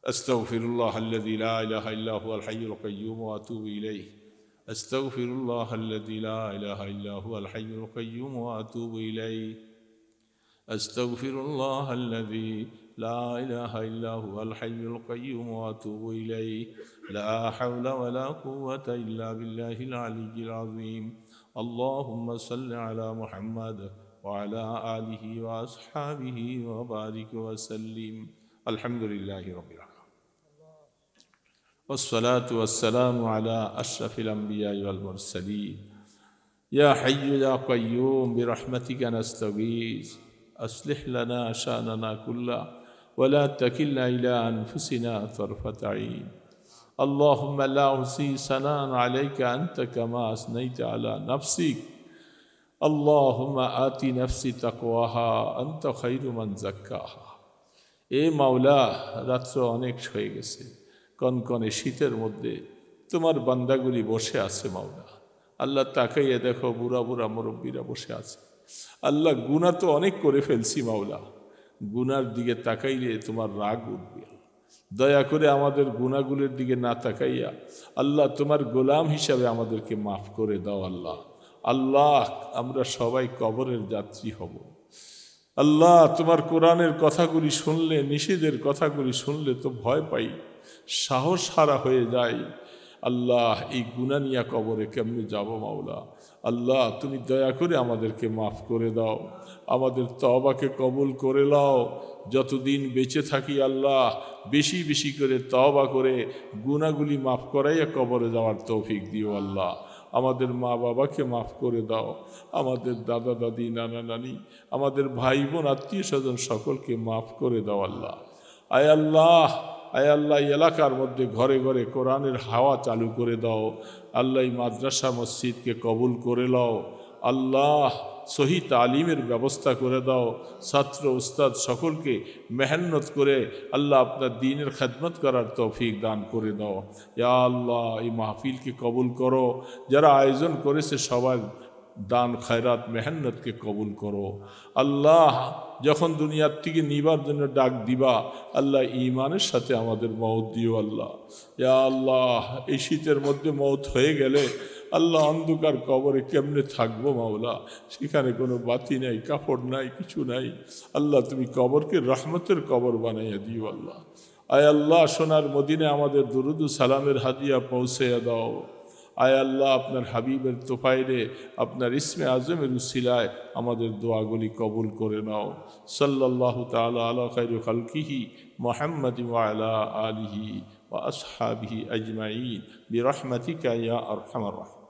আস্তাগফিরুল্লাহ আল্লাযী লা ইলাহা ইল্লা হুয়াল হাইয়ুল কাইয়্যুম ওয়া আতুবু ইলাইহি। আস্তাগফিরুল্লাহ আল্লাযী লা ইলাহা ইল্লা হুয়াল হাইয়ুল কাইয়্যুম ওয়া আতুবু ইলাইহি। আস্তাগফিরুল্লাহ আল্লাযী লা ইলাহা ইল্লা হুয়াল হাইয়ুল কাইয়্যুম ওয়া আতুবু ইলাইহি। লা হাওলা ওয়া লা কুওয়াতা ইল্লা বিল্লাহিল আলিয়্যিল আযীম। আল্লাহুম্মা সাল্লি আলা মুহাম্মাদ ওয়া আলা আলিহি ওয়া আসহাবিহি ওয়া বারিক ওয়া সাল্লিম। আলহামদুলিল্লাহি রাব্বিল আলামিন। والصلاة والسلام على أشرف الأنبياء والمرسلين. يا حي يا قيوم برحمتك نستغيث أصلح لنا شأننا كله ولا تكلنا إلى أنفسنا طرفة عين. اللهم لا أحصي ثناء عليك أنت كما أثنيت على نفسك. اللهم آت نفسي تقواها أنت خير من زكاها. এ মাওলা, রাত্র অনেক হয়ে গেছে, কনকনে শীতের মধ্যে তোমার বান্দাগুলি বসে আছে মাওলা। আল্লাহ তাকাইয়া দেখো, বুড়া বুড়া মুরব্বীরা বসে আছে। আল্লাহ, গুনাহ তো অনেক করে ফেলছি মাওলা, গুনার দিকে তাকাইলে তোমার রাগ উঠবে। দয়া করে আমাদের গুনাহগুলোর দিকে না তাকাইয়া আল্লাহ তোমার গোলাম হিসাবে আমাদেরকে মাফ করে দাও আল্লাহ। আল্লাহ, আমরা সবাই কবরের যাত্রী হব। আল্লাহ, তোমার কোরআনের কথাগুলি শুনলে, নিষেধের কথাগুলি শুনলে তো ভয় পাই, সাহস হারা হয়ে যায়। আল্লাহ, এই গুনাহ নিয়া কবরে কেমনে যাব মাওলা? আল্লাহ, তুমি দয়া করে আমাদেরকে মাফ করে দাও, আমাদের তওবাকে কবুল করে নাও। যতদিন বেঁচে থাকি আল্লাহ, বেশি বেশি করে তওবা করে গুনাহগুলি মাফ করাইয়া কবরে যাওয়ার তৌফিক দিও আল্লাহ। আমাদের মা বাবাকে মাফ করে দাও, আমাদের দাদা দাদি, নানা নানি, আমাদের ভাই বোন, আত্মীয় স্বজন সকলকে মাফ করে দাও আল্লাহ। আয় আল্লাহ, আয় আল্লাহ, এলাকার মধ্যে ঘরে ঘরে কোরআনের হাওয়া চালু করে দাও আল্লাহ। মাদ্রাসা মসজিদকে কবুল করে নাও আল্লাহ। সহি তালিমের ব্যবস্থা করে দাও। ছাত্র উস্তাদ সকলকে মেহনত করে আল্লাহ আপনার দ্বীনের খেদমত করার তৌফিক দান করে দাও। ইয়া আল্লাহ, এই মাহফিলকে কবুল করো। যারা আয়োজন করেছে সবার দান খায়রাত মেহনতকে কবুল করো। আল্লাহ যখন দুনিয়ার থেকে নিবার জন্য ডাক দিবা, আল্লাহ ঈমানের সাথে আমাদের মওত দিও আল্লাহ। ইয়া আল্লাহ, এই শীতের মধ্যে মওত হয়ে গেলে আল্লাহ অন্ধকার কবরে কেমনে থাকবো মাওলা? সেখানে কোনো বাতি নাই, কাপড় নাই, কিছু নাই। আল্লাহ তুমি কবরকে রহমতের কবর বানাইয়া দিও আল্লাহ। আয় আল্লাহ, সোনার মদিনে আমাদের দুরুদ ও সালামের হাদিয়া পৌঁছাইয়া দাও। আয় আল্লাহ, আপনার হাবিবের তোফাইলে আপনার ইসমে আজমের উসিলায় আমাদের দোয়াগুলি কবুল করে নাও। সাল্লাল্লাহু তাআলা আলা খায়রি খালকিহি মুহাম্মাদিন ওয়া আলা আলিহি ওয়া আসহাবিহি আজমাইন বিরহমাতিকা ইয়া আরহামার রাহিমিন।